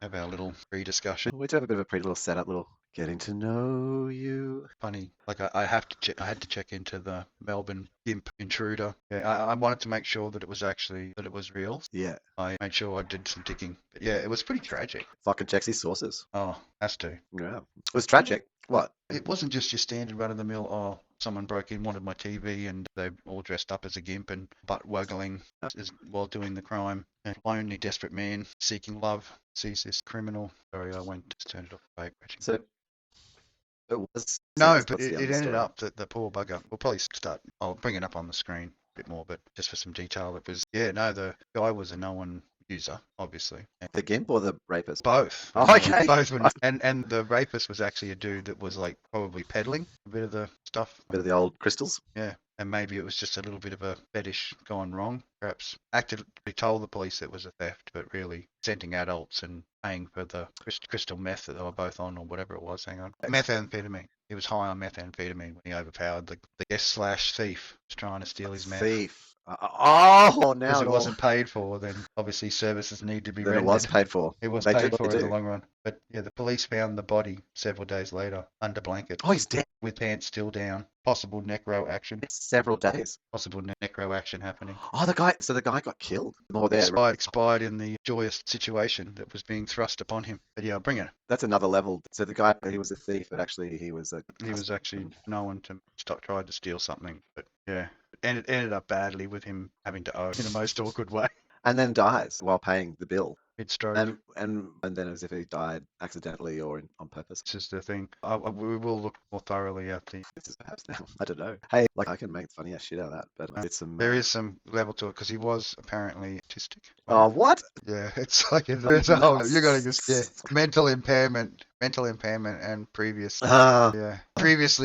have our little pre-discussion. We do have a bit of a pretty little setup, little getting to know you. Funny, like I have to check. I had to check into the Melbourne Gimp intruder. Yeah, I wanted to make sure that it was real. Yeah. I made sure I did some digging. But yeah, it was pretty tragic. Fucking checks his sources. Oh, has to. Yeah. It was tragic. What? It wasn't just your standard run-of-the-mill, oh, someone broke in, wanted my TV, and they're all dressed up as a gimp and butt waggling while doing the crime. And lonely, desperate man seeking love sees this criminal. Sorry, I went just turned it off. So it was. So No, but what's the it ended story? up that the poor bugger. We'll probably start. I'll bring it up on the screen a bit more, but just for some detail, it was the guy was a known user, obviously. And The gimp or the rapist? both. Oh, okay. Both were, and the rapist was actually a dude that was like probably peddling a bit of the stuff. Bit of the old crystals. Yeah, and maybe it was just a little bit of a fetish gone wrong. Perhaps actively told the police it was a theft, but really sending adults and paying for the crystal meth that they were both on, or whatever it was. Hang on, methamphetamine. He was high on methamphetamine when he overpowered the guest slash thief who was trying to steal his meth. Thief. Oh, now Because it it all. wasn't paid for, then obviously services need to be Then it rendered. was paid for. It was They paid do for what they in the do. long run. But yeah, the police found the body several days later under blankets Oh, he's dead. with pants still down. Possible necro action. Several days. Possible necro action happening. Oh, the guy. So the guy got killed. More there. Expired in the joyous situation that was being thrust upon him. But yeah, I'll bring it. That's another level. So the guy, he was a thief, but actually he was a. He was actually known to tried to steal something, but yeah, it ended up badly with him having to owe in the most awkward way. And then dies while paying the bill. Mid-stroke. And then as if he died accidentally or on purpose. This is the thing. We will look more thoroughly at the. This is perhaps now. I don't know. Hey, like I can make funny ass shit out of that, but it's some. There is some level to it because he was apparently autistic. Oh, what? Yeah, it's like there's a whole. You gotta just mental impairment, and previously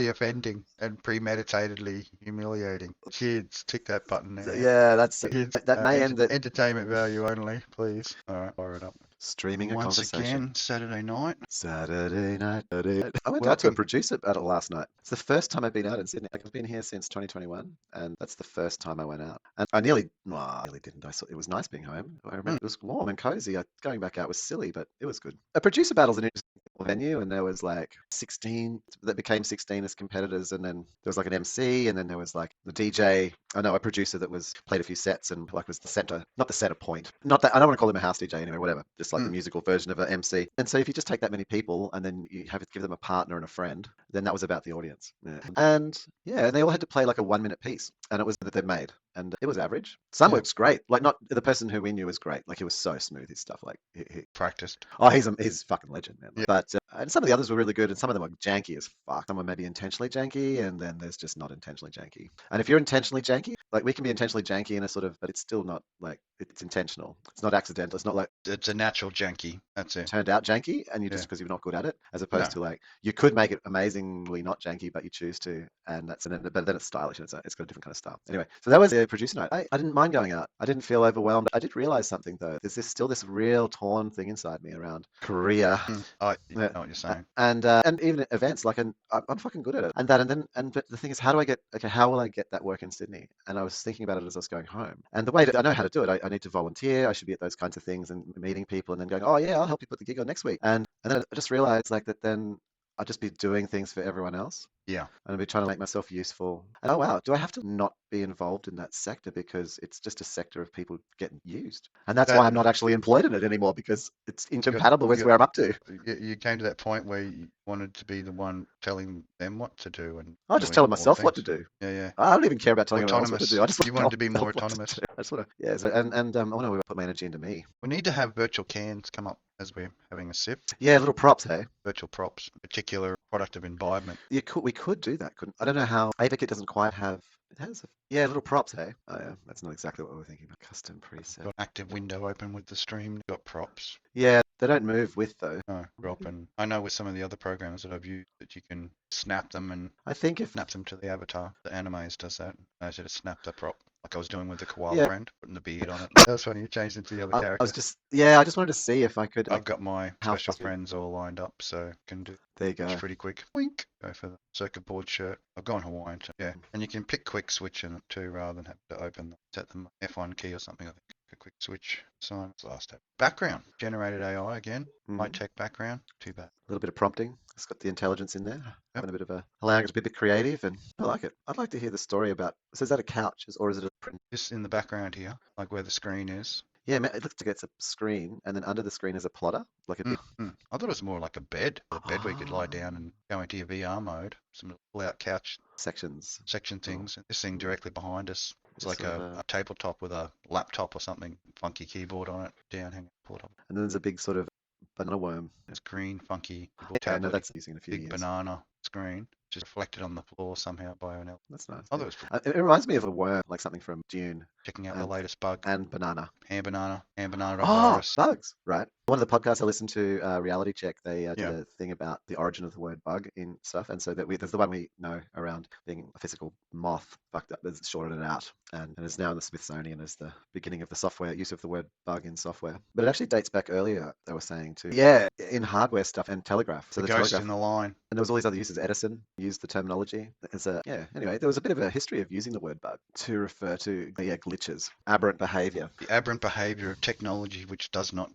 offending and premeditatedly humiliating. Kids, tick that button there. Yeah, that's Kids, that may end the entertainment value only, please. All right, fire it up. streaming a Once conversation. again, Saturday night. Saturday night. I went out to a producer battle last night. It's the first time I've been out in Sydney. Like, I've been here since 2021, and that's the first time I went out. And I nearly didn't. I saw it was nice being home. I remember it was warm and cozy. Going back out was silly, but it was good. A producer battle's an interesting venue, and there was like 16 that became 16 as competitors, and then there was like an MC, and then there was like the DJ. I know a producer that was played a few sets and like was the center, not the center point. Not that I don't want to call him a house DJ anyway, whatever. Just like the musical version of an MC. And so if you just take that many people and then you have to give them a partner and a friend, then that was about the audience. Yeah. And yeah, they all had to play like a 1 minute piece, and it was that they made, and it was average. Some works great. Like not the person who we knew was great. Like he was so smooth his stuff. Like he Practiced. Oh, he's a fucking legend, man. Yeah. But and some of the others were really good, and some of them were janky as fuck. Some were maybe intentionally janky, and then there's just not intentionally janky. And if you're intentionally janky, like we can be intentionally janky in a sort of, but it's still not like it's intentional. It's not accidental. It's not like it's a natural janky. That's it. Turned out janky, and you just because you're not good at it, as opposed to like you could make it amazingly not janky, but you choose to, and but then it's stylish and it's got a different kind of style. Anyway, so that was the producer night. I didn't mind going out. I didn't feel overwhelmed. I did realize something though. There's still this real torn thing inside me around career. I know what you're saying. And even at events, like I'm fucking good at it. And but the thing is, how will I get that work in Sydney? And I was thinking about it as I was going home. And the way that I know how to do it, I need to volunteer. I should be at those kinds of things and meeting people, and then going, oh yeah, I'll help you put the gig on next week. And then I just realized like that then I'd just be doing things for everyone else. Yeah. And I'd be trying to make myself useful. And oh wow, do I have to not be involved in that sector because it's just a sector of people getting used? And that's why I'm not actually employed in it anymore, because it's incompatible with where I'm up to. You came to that point where you wanted to be the one telling them what to do, and I just telling myself what to do. Yeah. I don't even care about telling anyone else what to do. I just you wanted to be more autonomous. I just want to, yeah. So, and I want to put my energy into me. We need to have virtual cans come up as we're having a sip. Yeah, little props, hey. Virtual props, particular product of imbibement. We could do that, couldn't? I don't know how. AVIC doesn't quite have. It has little props, hey. Oh yeah, that's not exactly what we were thinking about. Custom preset. Got active window open with the stream. Got props. Yeah, they don't move with though. No, drop and I know with some of the other programs that I've used that you can snap them, and I think if snaps them to the avatar. The Animaze does that. I should have snapped the prop like I was doing with the koala brand, putting the beard on it. That's funny. You changed into the other character. I just wanted to see if I could. I've got my special friends all lined up, so can do. There you go. It's pretty quick. Wink. Go for the circuit board shirt. I've gone Hawaiian too. Yeah, and you can pick quick switch in it too, rather than have to set the F1 key or something. I think. A quick switch. Silence last tab. Background. Generated AI again. High tech background. Too bad. A little bit of prompting. It's got the intelligence in there, Yep. having a bit of a allowing it to be a bit creative, and I like it. I'd like to hear the story about. So is that a couch, or is it a print? Just in the background here, like where the screen is. Yeah, it looks like it's a screen, and then under the screen is a plotter, like a big. I thought it was more like a bed where you could lie down and go into your VR mode. Some pull-out couch sections. section things. This thing directly behind us is Just like sort of a tabletop with a laptop or something, funky keyboard on it. Down, hang on, pull it up. And then there's a big sort of banana worm. It's green, funky Yeah, I know that's using in a few big years. banana screen, just reflected on the floor somehow by an L. That's nice. Oh, that was It reminds me of a worm, like something from Dune. checking out the latest bug. And banana. Hand banana Oh, virus. bugs, right. One of the podcasts I listened to, Reality Check, they did a thing about the origin of the word bug in stuff. And so there's the one we know around being a physical moth fucked up, that's shorted it out and is now in the Smithsonian as the beginning of the software use of the word bug in software. But it actually dates back earlier, they were saying, to, in hardware stuff and telegraph. So the the ghost telegraph, in the line. and there was all these other uses. Edison used the terminology. Anyway, there was a bit of a history of using the word bug to refer to glitches, aberrant behavior. The aberrant behavior of technology which does not.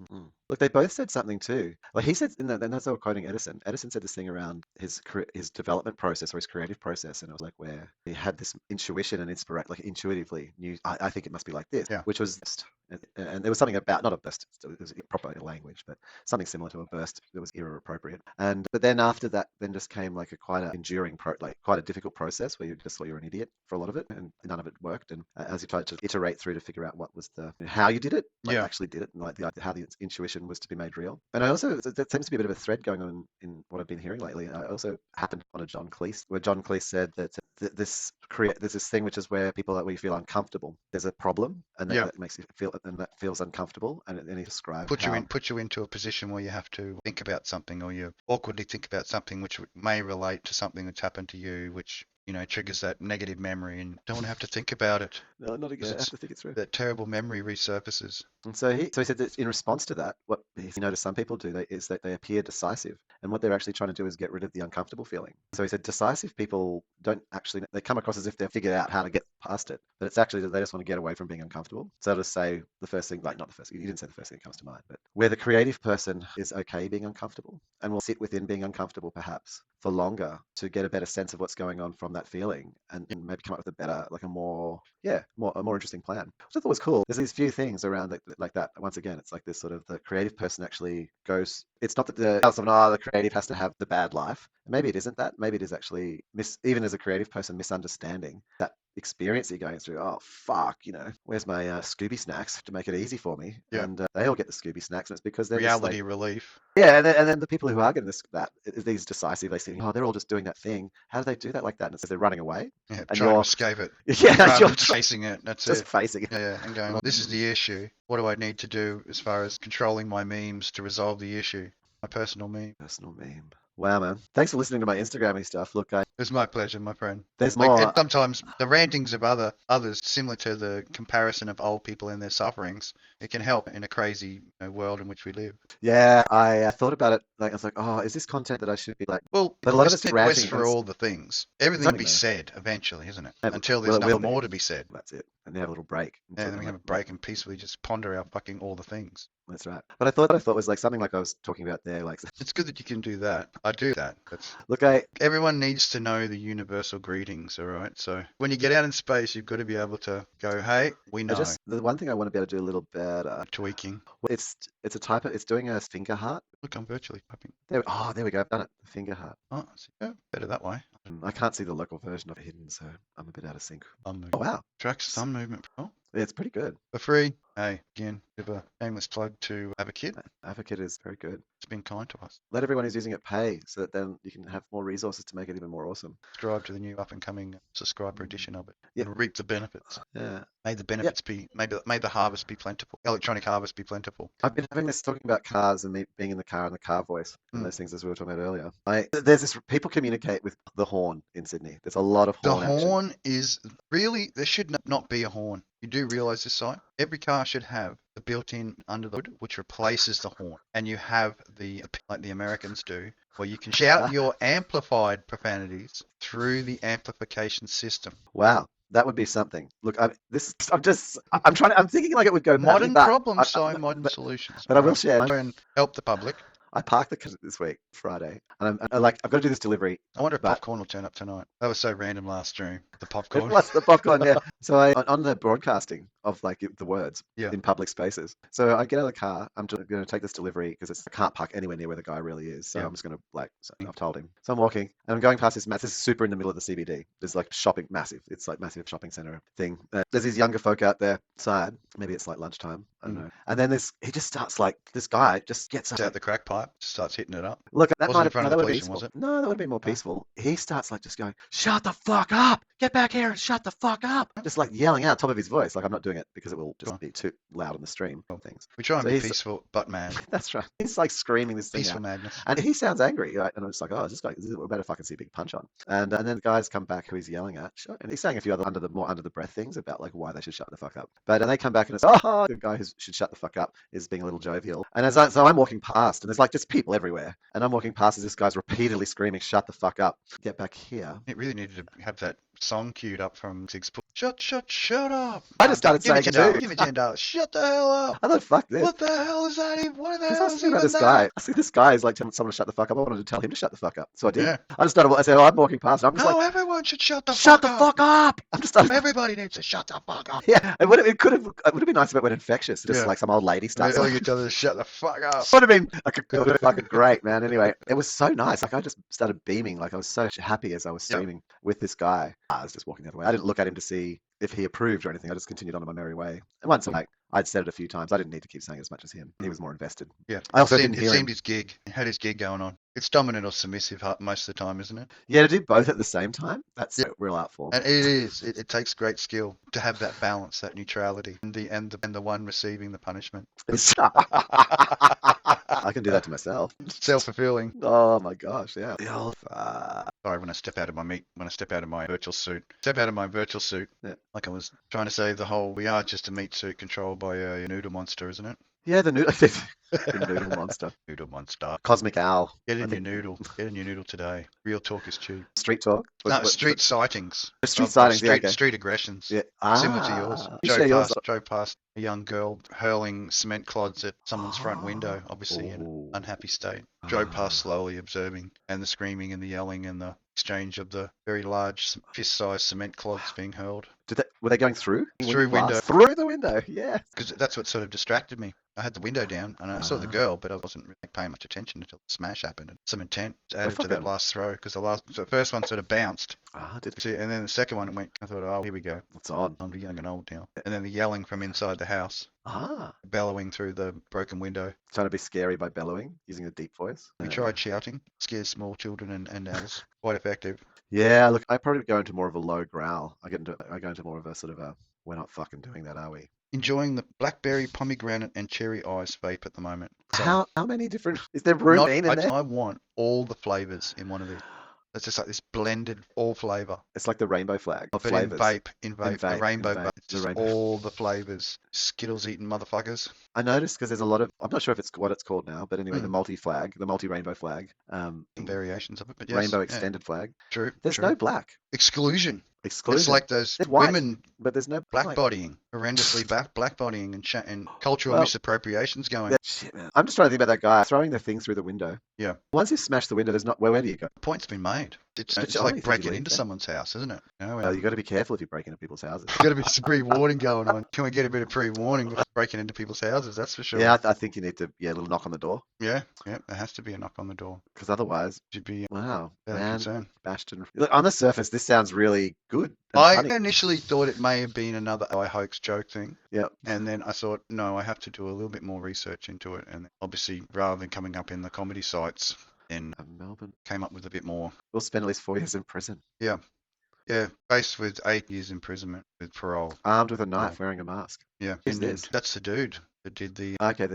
Look, they both said something too. Like he said, and that's all quoting Edison. Edison said this thing around his development process or his creative process, and it was like where he had this intuition and inspiration, like intuitively knew, I think it must be like this, which was, and there was something about, not a burst, it was proper language, but something similar to a burst that was era appropriate. But then after that, then just came like quite an enduring, quite a difficult process where you just thought you were an idiot for a lot of it, and none of it worked. And as you tried to iterate through to figure out what was how you did it, actually did it, and like how the intuition was to be made real. And I also, there seems to be a bit of a thread going on in what I've been hearing lately. I also happened on a John Cleese, where John Cleese said that there's this thing which is where we feel uncomfortable. There's a problem, and that makes you feel, and that feels uncomfortable. And then he described put you into a position where you have to think about something, or you awkwardly think about something which may relate to something that's happened to you, which triggers that negative memory, and don't have to think about it. No, not again. I have to think it through. That terrible memory resurfaces. And so he said that in response to that, what he noticed some people do is that they appear decisive, and what they're actually trying to do is get rid of the uncomfortable feeling. So he said decisive people don't actually, they come across as if they've figured out how to get past it, but it's actually that they just want to get away from being uncomfortable. So to say the first thing, like not the first, you didn't say the first thing that comes to mind, but where the creative person is okay being uncomfortable and will sit within being uncomfortable perhaps for longer to get a better sense of what's going on from that feeling, and maybe come up with a better, like a more interesting plan. Which I thought was cool. There's these few things around like that. Once again, it's like this sort of, the creative person actually goes, it's not that the creative has to have the bad life. Maybe it isn't that. Maybe it is actually even as a creative person, misunderstanding that experience you're going through. Oh fuck, where's my Scooby snacks to make it easy for me? And they all get the Scooby snacks, and it's because they're reality relief. Yeah, and then the people who are getting these decisive, they think, oh, they're all just doing that thing. How do they do that like that? And it's they're running away. Yeah, and trying to escape it. Yeah, you're facing it. That's just facing it. Yeah, and going, this is the issue. What do I need to do as far as controlling my memes to resolve the issue? My personal meme. Personal meme. Wow, man. Thanks for listening to my Instagrammy stuff. Look, it's my pleasure, my friend. There's more. Sometimes the rantings of others, similar to the comparison of old people and their sufferings, it can help in a crazy world in which we live. Yeah, I thought about it. Like, I was like, oh, is this content that I should be like? Well, but a lot of it's ranting for all the things. Everything will be said eventually, isn't it? Until there's nothing more to be said. That's it. And then have a little break. And then we have a break and peacefully just ponder our fucking all the things. That's right. But I thought was like something like I was talking about there. Like, it's good that you can do that. I do that. Look, everyone needs to know the universal greetings. All right. So when you get out in space, you've got to be able to go, hey, we know. The one thing I want to be able to do a little better. Tweaking. It's a type of, it's doing a finger heart. Look, I'm virtually typing. There we go. I've done it. Finger heart. Oh, better that way. I can't see the local version of it hidden, so I'm a bit out of sync. Oh wow. Tracks thumb movement. Oh. Yeah, it's pretty good. For free. Hey, again, bit of a shameless plug to Advocate. Advocate is very good. It's been kind to us. Let everyone who's using it pay, so that then you can have more resources to make it even more awesome. Subscribe to the new up and coming subscriber edition of it. And reap the benefits. Yeah. May the benefits be, may the harvest be plentiful. Electronic harvest be plentiful. I've been having this talking about cars and me being in the car and the car voice and those things as we were talking about earlier. There's this, people communicate with the horn in Sydney. There's a lot of horn action. The horn is really, there should not be a horn. You do realise this site? Every car should have the built-in under the hood, which replaces the horn. And you have like the Americans do, where you can shout your amplified profanities through the amplification system. Wow. That would be something. Look, I'm thinking like it would go badly, Modern but problems, Si, modern solutions. but I All will right. share. Try and help the public. I parked the car this week, Friday, and I've got to do this delivery, I wonder if but popcorn will turn up tonight. That was so random last stream. The it popcorn. was the popcorn, yeah. So on the broadcasting of like the words Yeah. in public spaces. So I get out of the car. I'm just going to take this delivery because I can't park anywhere near where the guy really is. So Yeah. I'm just going to so I've told him. So I'm walking and I'm going past this massive, super in the middle of the CBD. There's like shopping, massive. It's like massive shopping center thing. There's these younger folk out there side. Maybe it's like lunchtime. I don't know. And then he just starts like this guy just gets Out the crack pipe, starts hitting it up. Look, that Wasn't might in have front no, of that the would have been police, was it? No, that would have been more peaceful. He starts like just going, "Shut the fuck up! Get back here and shut the fuck up!" Just like yelling out top of his voice. Like I'm not doing it because it will just be too loud on the stream. Things. We try and So be he's- peaceful, but mad. That's right. He's like screaming this thing Peaceful out. madness. And he sounds angry, right? And I'm just like, oh, is this guy? We're about to fucking see a big punch on. And then the guys come back who he's yelling at, and he's saying a few other more under the breath things about like why they should shut the fuck up. But and they come back and it's, oh, the guy who should shut the fuck up is being a little jovial. And so I'm walking past, and there's like just people everywhere, and I'm walking past as this guy's repeatedly screaming, "Shut the fuck up! Get back here!" It really needed to have that song queued up from Zig's Pull. Shut up! I just started saying it too. Give me $10. Shut the hell up! I thought, fuck this. What the hell is that even? What the Because I hell was is thinking about even this that? guy. I see this guy is like telling someone to shut the fuck up. I wanted to tell him to shut the fuck up. So I did. Yeah. I just started, I said, oh, I'm walking past. And I'm just No, like, everyone should shut the shut fuck the up. fuck up. I'm just started. Everybody needs to shut the fuck up. Yeah. It would have been nice if it went infectious. Just Yeah. like some old lady starts. All Like, you tell them to shut the fuck up. would have been like it would have been fucking great, man. Anyway, it was so nice. Like I just started beaming. Like I was so happy as I was streaming with this guy. I was just walking the other way. I didn't look at him to see if he approved or anything. I just continued on my merry way. And once I'd said it a few times, I didn't need to keep saying it as much as him. He was more invested. Yeah. I also it didn't hear him. seemed his gig. He had his gig going on. It's dominant or submissive most of the time, isn't it? Yeah, to do both at the same time, that's a real art form. And it is. It takes great skill to have that balance, that neutrality, and the one receiving the punishment. I can do that to myself. Self-fulfilling. Oh my gosh, yeah. Sorry, when I step out of my virtual suit, Yeah. like I was trying to say the whole, we are just a meat suit controlled by a noodle monster, isn't it? Yeah, the noodle monster. Noodle monster. Cosmic owl. Get in your noodle. Get in your noodle today. Real talk is cheap. Street talk? No, street sightings. Street Of sightings, yeah, okay. Street aggressions. Yeah. Similar to yours. You share yours. Drove past a young girl hurling cement clods at someone's front window, obviously in an unhappy state. Drove past slowly, observing, and the screaming and the yelling and the exchange of the very large fist-sized cement clods being hurled. Were they going through? Through window. Through the window, yeah. Because that's what sort of distracted me. I had the window down and I saw the girl, but I wasn't really paying much attention until the smash happened. And some intent added to that last throw because the first one sort of bounced. And then the second one went. I thought, oh, here we go. It's on. I'm young and old now. And then the yelling from inside the house, bellowing through the broken window. Trying to be scary by bellowing, using a deep voice. We tried shouting, scares small children and adults. Quite effective. Yeah, look, I probably go into more of a low growl. I go into more of a sort of a, we're not fucking doing that, are we? Enjoying the blackberry, pomegranate, and cherry ice vape at the moment. So How many different? Is there room in there? I want all the flavors in one of these. It's just like this blended all flavor. It's like the rainbow flag of But flavors. in vape, the rainbow vape. It's just all the flavors. Skittles eating motherfuckers. I noticed because there's a lot of, I'm not sure if it's what it's called now, but anyway, the multi-flag, the multi-rainbow flag. Some variations of it, but yes. Rainbow extended flag. True. There's no black. Exclusion. It's Exclusion. like those There's white, women but there's no blackbodying, horrendously blackbodying and cultural misappropriations going. Shit, man. I'm just trying to think about that guy throwing the thing through the window. Yeah. Once you smash the window, there's not, where do you go? The point's been made. It's It's like only breaking 30 into weeks, someone's house, isn't it? You got to be careful if you break into people's houses. There's got to be some pre-warning going on. Can we get a bit of pre-warning before breaking into people's houses? That's for sure. Yeah, I think you need to, a little knock on the door. Yeah, there has to be a knock on the door. Because otherwise, You'd be wow, fairly man, concerned. Bastion. Look, on the surface, this sounds really good. and I funny. initially thought it may have been another AI hoax joke thing. Yep. And then I thought, no, I have to do a little bit more research into it. And obviously, rather than coming up in the comedy sites, then Melbourne. came up with a bit more. We'll spend at least 4 years in prison. Yeah, faced with 8 years imprisonment with parole. Armed with a knife, wearing a mask. Yeah, Who's and this? that's the dude that did the. Okay,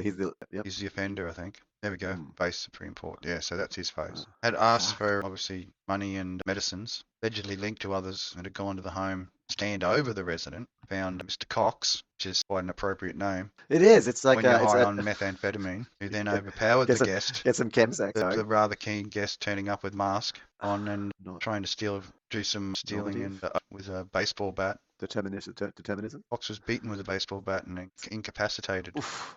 yep. He's the offender, I think. There we go. Face Supreme Court. Yeah, so that's his face. Oh. Had asked for obviously money and medicines, allegedly linked to others, and had gone to the home, stand over the resident, found Mr. Cox, which is quite an appropriate name. It is. It's like when you're high on methamphetamine, who then overpowered the guest. Get some chemsex. The rather keen guest turning up with mask on and trying to do some stealing and with a baseball bat. Determinism. Fox was beaten with a baseball bat and incapacitated. Oof.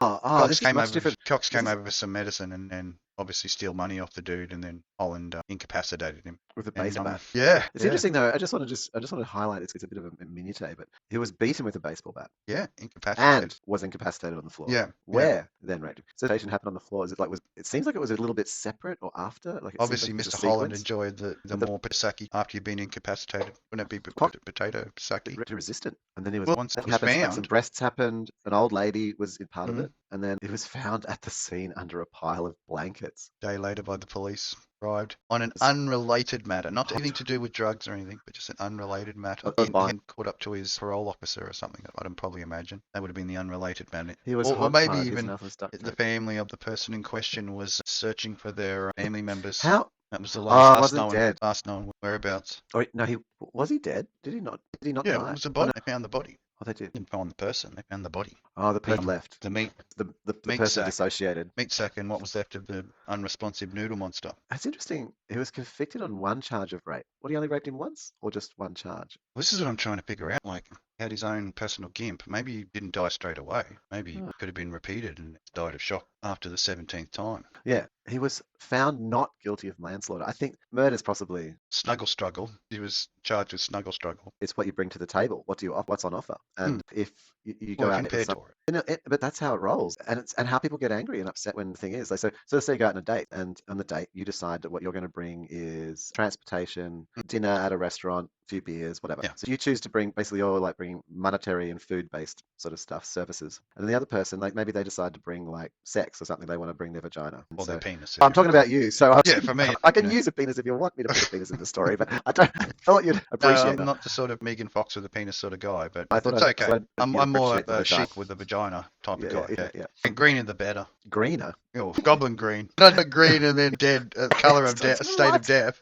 This is much different. Cox came over for some medicine and then obviously steal money off the dude, and then Holland incapacitated him With a and baseball bat. Yeah, It's interesting though. I just want to highlight it's a bit of a minutiae, but he was beaten with a baseball bat yeah, incapacitated and was incapacitated on the floor. Yeah, Where then, right? So the station happened on the floor. Is it like it seems like it was a little bit separate or after? Like it obviously seems like Mr. Holland enjoyed the more sake after you've been incapacitated. Wouldn't it be potato sake? resistant, and then he was Once it was happened, like some found, breasts happened. An old lady was in part of it, and then it was found at the scene under a pile of blankets. a day later by the police, arrived on an unrelated matter, not anything to do with drugs or anything, but just an unrelated matter. He had caught up to his parole officer or something. I'd probably imagine that would have been the unrelated matter. He was or maybe even the family of the person in question was searching for their family members. How? That was the last last known whereabouts. Oh no, was he dead? Did he not? Did he not die? Yeah, it was a body. They found the body. Oh, they did. They didn't find the person. They found the body. Oh, the person left. The meat. The meat person sack. dissociated. Meat sack and what was left of the unresponsive noodle monster. That's interesting. He was convicted on one charge of rape. What, he only raped him once, or just one charge? This is what I'm trying to figure out. Like, he had his own personal gimp. Maybe he didn't die straight away. Maybe it could have been repeated and died of shock after the 17th time. Yeah, he was found not guilty of manslaughter. I think murder's possibly snuggle struggle. He was charged with snuggle struggle. It's what you bring to the table. What do you what's on offer? And if you go out and but that's how it rolls, and it's how people get angry and upset when the thing is. Like, so say you go out on a date, and on the date you decide that what you're going to bring is transportation, dinner at a restaurant, few beers, whatever. Yeah. So you choose to bring basically you're like bringing monetary and food based sort of stuff, services, and then the other person, like maybe they decide to bring like sex or something. They want to bring their vagina or their penis. I'm talking about you, so for me, I can use a penis if you want me to put a penis in the story, but I thought you'd appreciate that. I'm not the sort of Megan Fox with a penis sort of guy, but I thought it's okay. I'm more a Cheep with a vagina type of guy. Yeah. And greener the better. Greener? Oh, goblin green. Not green and then dead, color of death, state of death.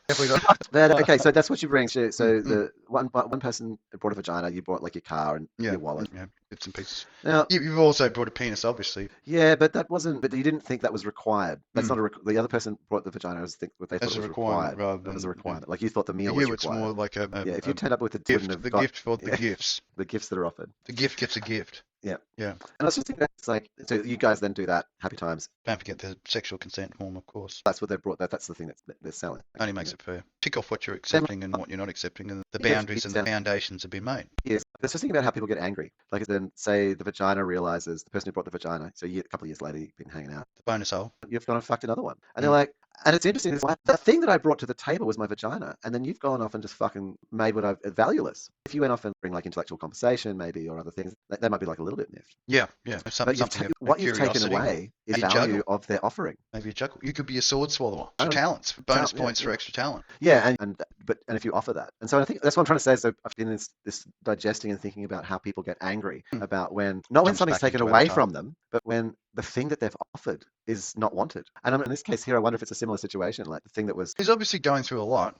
Okay, so that's what you bring. So the one person brought a vagina, you brought like your car and your wallet. Yeah, bits and pieces. Now, you've also brought a penis, obviously. Yeah, but that wasn't. But you didn't think that was required. That's not the other person brought the vagina. What they thought was required. That was a requirement. Like you thought the meal was required. It's more like if you turned up with a gift, gift for the gifts. The gifts that are offered. The gift gets a gift. Yeah. Yeah. And I was just thinking that's like, so you guys then do that. Happy times. Don't forget the sexual consent form, of course. That's what they brought. That's the thing that they're selling. Only makes it fair. Tick off what you're accepting and what you're not accepting, and the boundaries and the foundations have been made. Yes. But just thinking about how people get angry. Like then say the vagina realizes, the person who brought the vagina, so a couple of years later you've been hanging out. The bonus hole. You've gone and fucked another one. And they're like, and it's interesting. It's like, the thing that I brought to the table was my vagina, and then you've gone off and just fucking made what I've valueless. If you went off and bring like intellectual conversation, maybe, or other things, they might be like a little bit miffed. Yeah. What you've taken away is value of their offering. Maybe a juggle. You could be a sword swallower. Talents, bonus points for extra talent. Yeah, and if you offer that, and so I think that's what I'm trying to say. So I've been this digesting and thinking about how people get angry about when something's taken away from them, but when the thing that they've offered is not wanted. And in this case here, I wonder if it's a similar situation, like the thing that was... He's obviously going through a lot.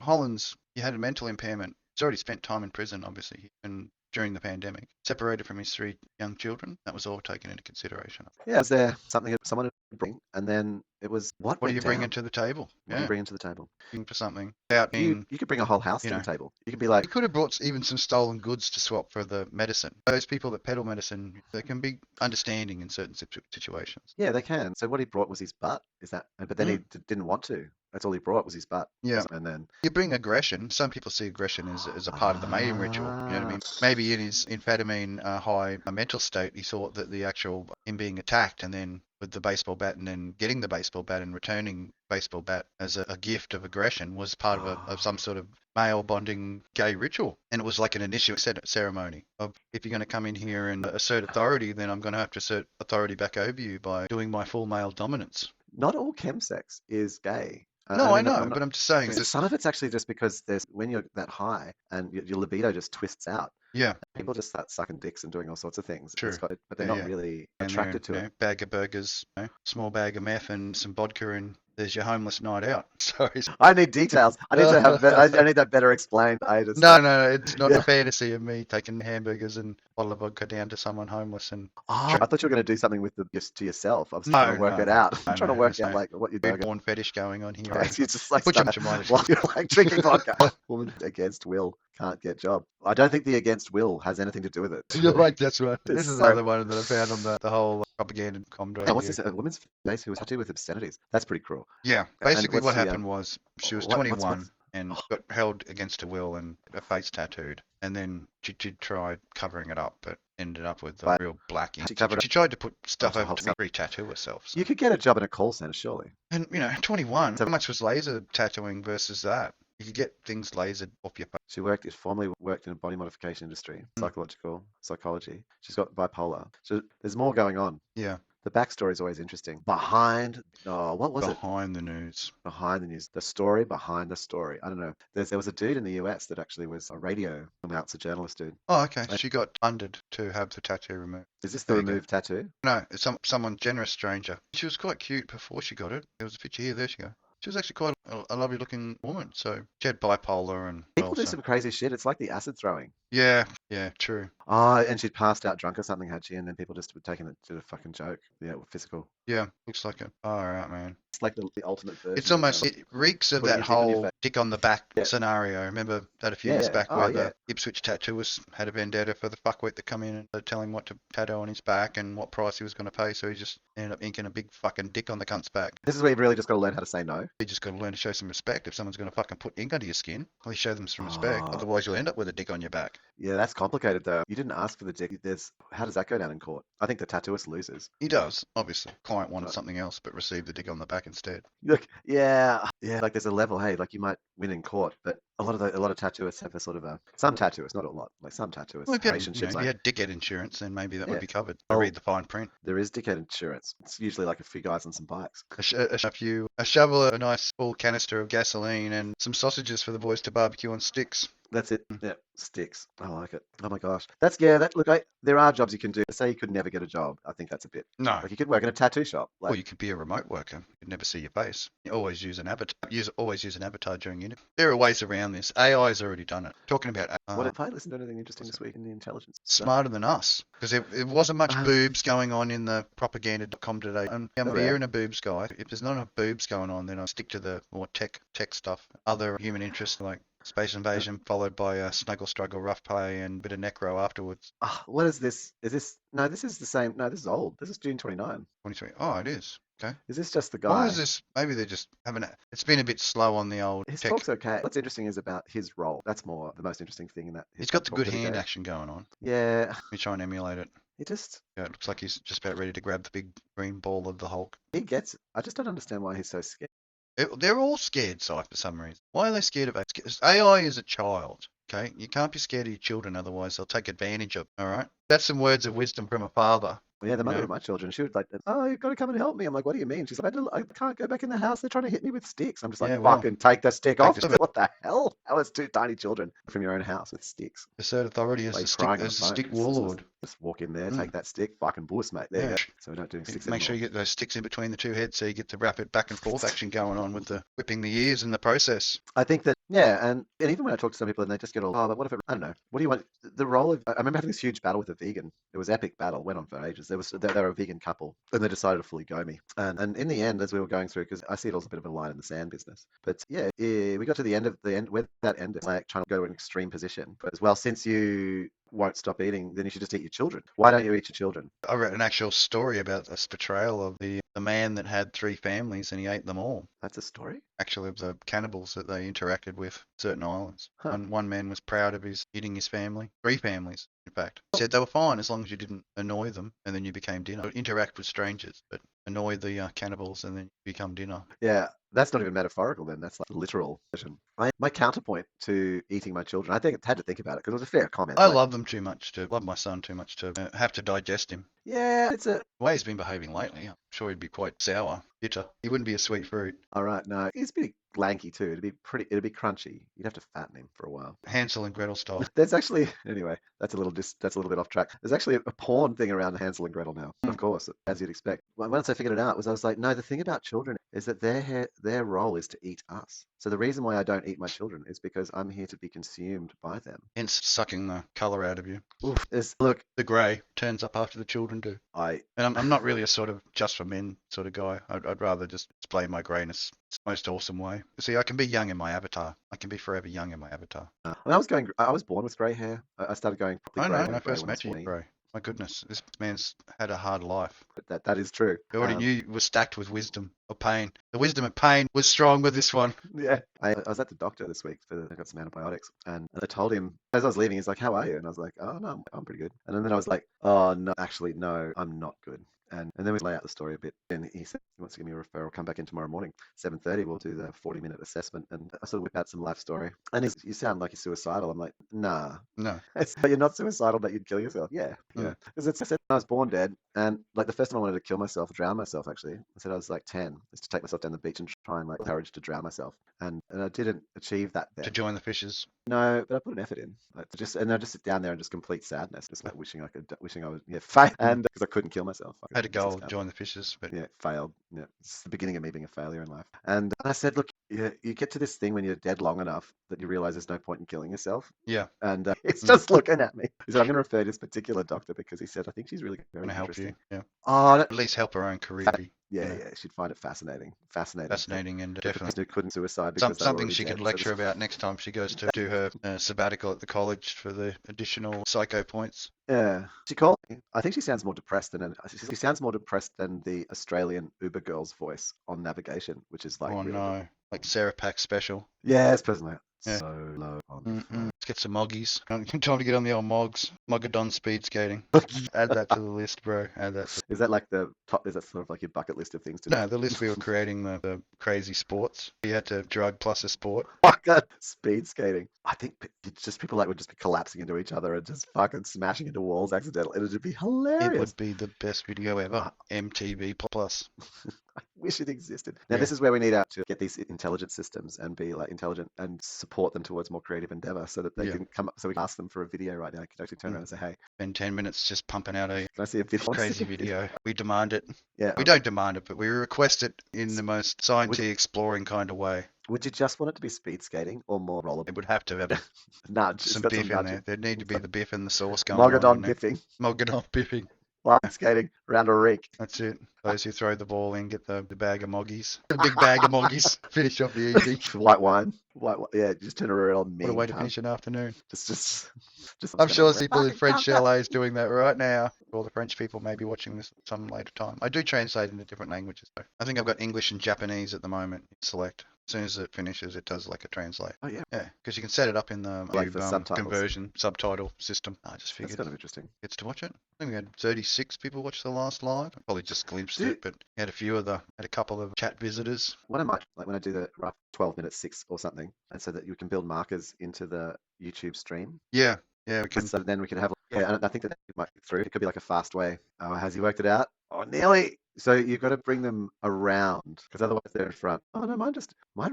He had a mental impairment. He's already spent time in prison, obviously, and during the pandemic, separated from his 3 young children. That was all taken into consideration. Yeah, is there something that someone would bring? And then it was what are you bringing to the table? What are you bringing to the table? For something. You could bring a whole house to the table. You could be like... You could have brought even some stolen goods to swap for the medicine. Those people that peddle medicine, they can be understanding in certain situations. Yeah, they can. So what he brought was his butt. But then he didn't want to. That's all he brought was his butt. Yeah. And then you bring aggression. Some people see aggression as a part of the mating ritual. You know what I mean? Maybe in his amphetamine high mental state, he thought that the actual him being attacked and then with the baseball bat and then getting the baseball bat and returning baseball bat as a gift of aggression was part of some sort of male bonding gay ritual. And it was like an initiation ceremony of, if you're going to come in here and assert authority, then I'm going to have to assert authority back over you by doing my full male dominance. Not all chemsex is gay. No, I know, but I'm just saying. Some of it's actually just because when you're that high and your libido just twists out. Yeah. People just start sucking dicks and doing all sorts of things. True. But they're not really attracted to it. Bag of burgers, small bag of meth and some vodka and there's your homeless night out. Sorry. I need details. I need to have. I need that better explained. No, it's not Yeah. a fantasy of me taking hamburgers and a bottle of vodka down to someone homeless and. Oh, I thought you were going to do something with just to yourself. I was trying No, to work no, it out. I'm trying to no. work There's out no like what you're weird doing. porn fetish going on here. You just like Put start your mind while you're like drinking vodka. Woman against will can't get job. I don't think the against will has anything to do with it. You're right, that's right. It's This is so- another one that I found on the whole propaganda com. Oh, what's this? A woman's face who was tattooed with obscenities. That's pretty cruel. Yeah, And basically what's what the, happened was she was what's 21 and oh, got held against her will and her face tattooed. And then she did try covering it up, but ended up with a But real black ink. she covered She tried to put stuff Oh, over to so- re-tattoo herself. So. you could get a job in a call center, surely. And, 21, how much was laser tattooing versus that? You could get things lasered off your face. She formerly worked in a body modification industry, psychology. She's got bipolar. So there's more going on. Yeah, The backstory is always interesting. What was it? behind the news. Behind the news, the story behind the story. I don't know. There was a dude in the US that actually was a radio announcer journalist dude. Oh, okay. She got funded to have the tattoo removed. Is this the There you go. removed tattoo? No, it's someone generous stranger. She was quite cute before she got it. There was a picture here. There she go. She was actually quite a lovely looking woman. So she had bipolar and People do also. some crazy shit. It's like the acid throwing. Yeah, true. Oh, and she'd passed out drunk or something, had she? And then people just were taking it to a fucking joke. Yeah, physical. Yeah, looks like it. All right, man. It's like the ultimate version. It's almost, it reeks of putting that a dick on your whole face. dick on the back Yeah. scenario. Remember that a few Yeah, years back oh, where yeah. the Ipswich tattooist had a vendetta for the fuckwit that come in and tell him what to tattoo on his back and what price he was going to pay. So he just ended up inking a big fucking dick on the cunt's back. This is where you've really just got to learn how to say no. You just got to learn to show some respect. If someone's going to fucking put ink under your skin, at least show them some respect. Oh. Otherwise, you'll end up with a dick on your back. Yeah, that's complicated though. You didn't ask for the dick. How does that go down in court? I think the tattooist loses. He does, obviously. Client wanted something else, but received the dick on the back instead. Look, yeah. Like there's a level. Hey, like you might win in court, but a lot of tattooists have a sort of some tattooists, not a lot, like some tattooists, Well, if you had, relationships. if you had dickhead insurance, then maybe that Yeah. would be covered. Oh. I read the fine print. There is dickhead insurance. It's usually like a few guys on some bikes. A shovel, a nice full canister of gasoline, and some sausages for the boys to barbecue on sticks. That's it. Yeah, sticks. I like it. Oh my gosh. There are jobs you can do. Say you could never get a job. I think that's a bit. No. Like you could work in a tattoo shop. Or you could be a remote worker. You'd never see your face. You always use an avatar. Always use an avatar during interview. There are ways around this. AI's already done it. Talking about Have I listened to anything interesting this week in the intelligence? smarter than us, because it wasn't much boobs going on in the propaganda.com today. And I'm here in a boobs guy. If there's not enough boobs going on, then I stick to the more tech stuff. Other human interests like space invasion, followed by a snuggle struggle, rough play, and a bit of necro afterwards. What is this? No, this is the same. No, this is old. This is June 29. 23. Oh, it is. Okay. Is this just the guy? Why is this? Maybe they're just having it. It's been a bit slow on the old His tech. talk's okay. What's interesting is about his role. That's more the most interesting thing in that. He's got the good talk that he hand gave. action going on. Yeah, Let me try and emulate it. he just Yeah, it looks like he's just about ready to grab the big green ball of the Hulk. he gets it. I just don't understand why he's so scared. They're all scared, Si, for some reason. Why are they scared of AI? AI is a child, okay? You can't be scared of your children, otherwise they'll take advantage of it, all right? That's some words of wisdom from a father. Well, yeah, the mother Yeah. of my children, she would like, oh, you've got to come and help me. I'm like, what do you mean? She's like, I can't go back in the house. They're trying to hit me with sticks. I'm just like, Yeah, well, fucking take the stick take off. the stick. What the hell? How is two tiny children from your own house with sticks? Assert authority as Like a stick, crying on as the a phone. stick warlord. Just walk in there, Mm. take that stick, fucking boost, mate. There you Yeah. go. So we're not doing sticks Make sure you anymore. get those sticks in between the two heads so you get the rapid back and forth action going on with the whipping the ears in the process. I think that, yeah, and even when I talk to some people and they just get all, but what if I don't know, what do you want? The role of, I remember having this huge battle with a vegan. It was epic battle, went on for ages. They were a vegan couple and they decided to fully go me. And in the end, as we were going through, because I see it as a bit of a line in the sand business, but yeah, we got to the end where that ended, like trying to go to an extreme position. But as well, since you won't stop eating, then you should just eat your children. Why don't you eat your children? I read an actual story about this portrayal of the man that had 3 families and he ate them all. That's a story? Actually, of the cannibals that they interacted with certain islands. Huh. And one man was proud of his eating his family. 3 families, in fact. He said they were fine as long as you didn't annoy them and then you became dinner. Interact with strangers, but annoy the cannibals and then you become dinner. Yeah, that's not even metaphorical then. That's like literal version. My counterpoint to eating my children, I think I had to think about it because it was a fair comment. I Like, love them too much love my son too much to have to digest him. yeah, it's a The way he's been behaving lately, sure he'd be quite sour, bitter. He wouldn't be a sweet fruit. All right, no, he's pretty lanky too. It'd be crunchy. You'd have to fatten him for a while. Hansel and Gretel style. There's actually, anyway, that's a little bit off track. There's actually a porn thing around Hansel and Gretel now, of course, as you'd expect. Once I figured it out, I was like, no, the thing about children is that their role is to eat us. So the reason why I don't eat my children is because I'm here to be consumed by them. Hence sucking the colour out of you. Oof, look, The grey turns up after the children do. I And I'm not really a sort of just for men sort of guy. I'd rather just display my greyness the most awesome way. See, I can be young in my avatar. I can be forever young in my avatar. when I was born with grey hair. I started going I properly know, grey when I grey first when I was met you, 14. bro. My goodness, this man's had a hard life. But that is true. I already knew you were stacked with wisdom or pain. The wisdom and pain was strong with this one. Yeah, I was at the doctor this week I got some antibiotics, and I told him as I was leaving, he's like, "How are you?" And I was like, "Oh no, I'm pretty good." And then I was like, "Oh no, actually no, I'm not good." And then we lay out the story a bit, and he said he wants to give me a referral. Come back in tomorrow morning, 7:30. We'll do the 40-minute assessment, and I sort of whip out some life story. And you sound like you're suicidal. I'm like, nah. No. But you're not suicidal, but you'd kill yourself. Yeah, yeah. Because I said I was born dead, and like the first time I wanted to kill myself, drown myself. Actually, I said I was like 10, is to take myself down the beach and try and like courage to drown myself, and I didn't achieve that then. To join the fishes. No, but I put an effort in. Like I just sit down there and just complete sadness, just like wishing I was fail, and because I couldn't kill myself. I had a goal, join the fishes, but yeah, failed. Yeah, it's the beginning of me being a failure in life. And I said, look, you get to this thing when you're dead long enough that you realize there's no point in killing yourself. yeah, And it's just looking at me. He said, I'm going to refer to this particular doctor because he said, I think she's really very want to help interesting. you. Yeah, Oh, at least help her own career. yeah, she'd find it fascinating. Fascinating, and The definitely person who couldn't suicide because they were something already she dead. can lecture about next time she goes to do her sabbatical at the college for the additional psycho points. Yeah, she called me. I think she sounds more depressed she sounds more depressed than the Australian Uber girl's voice on navigation, which is like Oh really no, like Sarah Pack special. yeah, it's present like Yeah. so low on the phone. Let's get some moggies. Time to get on the old mogs. Mogadon speed skating. Add that to the list, bro. Add that. Is that like the top? Is that sort of like your bucket list of things to do? No, the list we were creating, the crazy sports. You had to drug plus a sport. Fucking speed skating. I think it's just people like would just be collapsing into each other and just fucking smashing into walls accidentally. It'd be It hilarious. would be the best video ever. MTV Plus. I wish it existed. Now, this is where we need to get these intelligent systems and be like intelligent and support them towards more creative endeavor so that they can come up. So we can ask them for a video right now. I could actually turn around and say, hey, Spend 10 minutes just pumping out a can I see a video? crazy video. We demand it. Yeah. We don't demand it, but we request it in the most scientific, exploring kind of way. Would you just want it to be speed skating or more roller? It would have to have nudge. some biff in there. There'd need to be the biff and the sauce going Mogadon on. biffing. Mogadon biffing. Line skating around a rink. That's it. Those who throw the ball in get the bag of moggies. The big bag of moggies. Finish off the easy. White wine. Yeah, just turn around. What a way to finish an afternoon. Just I'm sure people in French chalets doing that right now. All the French people may be watching this at some later time. I do translate into different languages though. I think I've got English and Japanese at the moment. Select. As soon as it finishes, it does like a translate. Oh yeah. Yeah, because you can set it up in the like the subtitles. conversion subtitle system. I just figured. That's kind of interesting. Gets to watch it. I think we had 36 people watch the last live. I probably just glimpsed it, but we had a couple of chat visitors. What I might like when I do the rough 12 minutes 6 or something, and so that you can build markers into the YouTube stream. Yeah, we can. So then we can have. Yeah, and I think that might be through. It could be like a fast way. Oh, has he worked it out? Oh, nearly. So you've got to bring them around because otherwise they're in front. Oh no, mine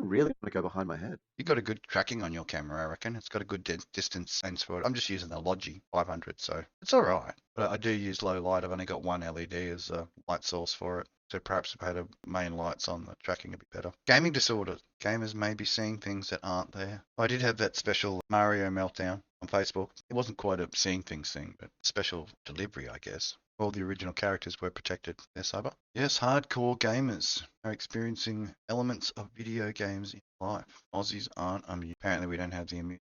really want to go behind my head. You got a good tracking on your camera, I reckon. It's got a good distance sense for it. I'm just using the Logi 500, so it's all right. But I do use low light. I've only got one LED as a light source for it. So perhaps if I had a main lights on, the tracking would be better. Gaming disorders. Gamers may be seeing things that aren't there. I did have that special Mario meltdown on Facebook. It wasn't quite a seeing things thing, but special delivery, I guess. All the original characters were protected. They're cyber. Yes, hardcore gamers are experiencing elements of video games in life. Aussies aren't immune. Apparently we don't have the immunity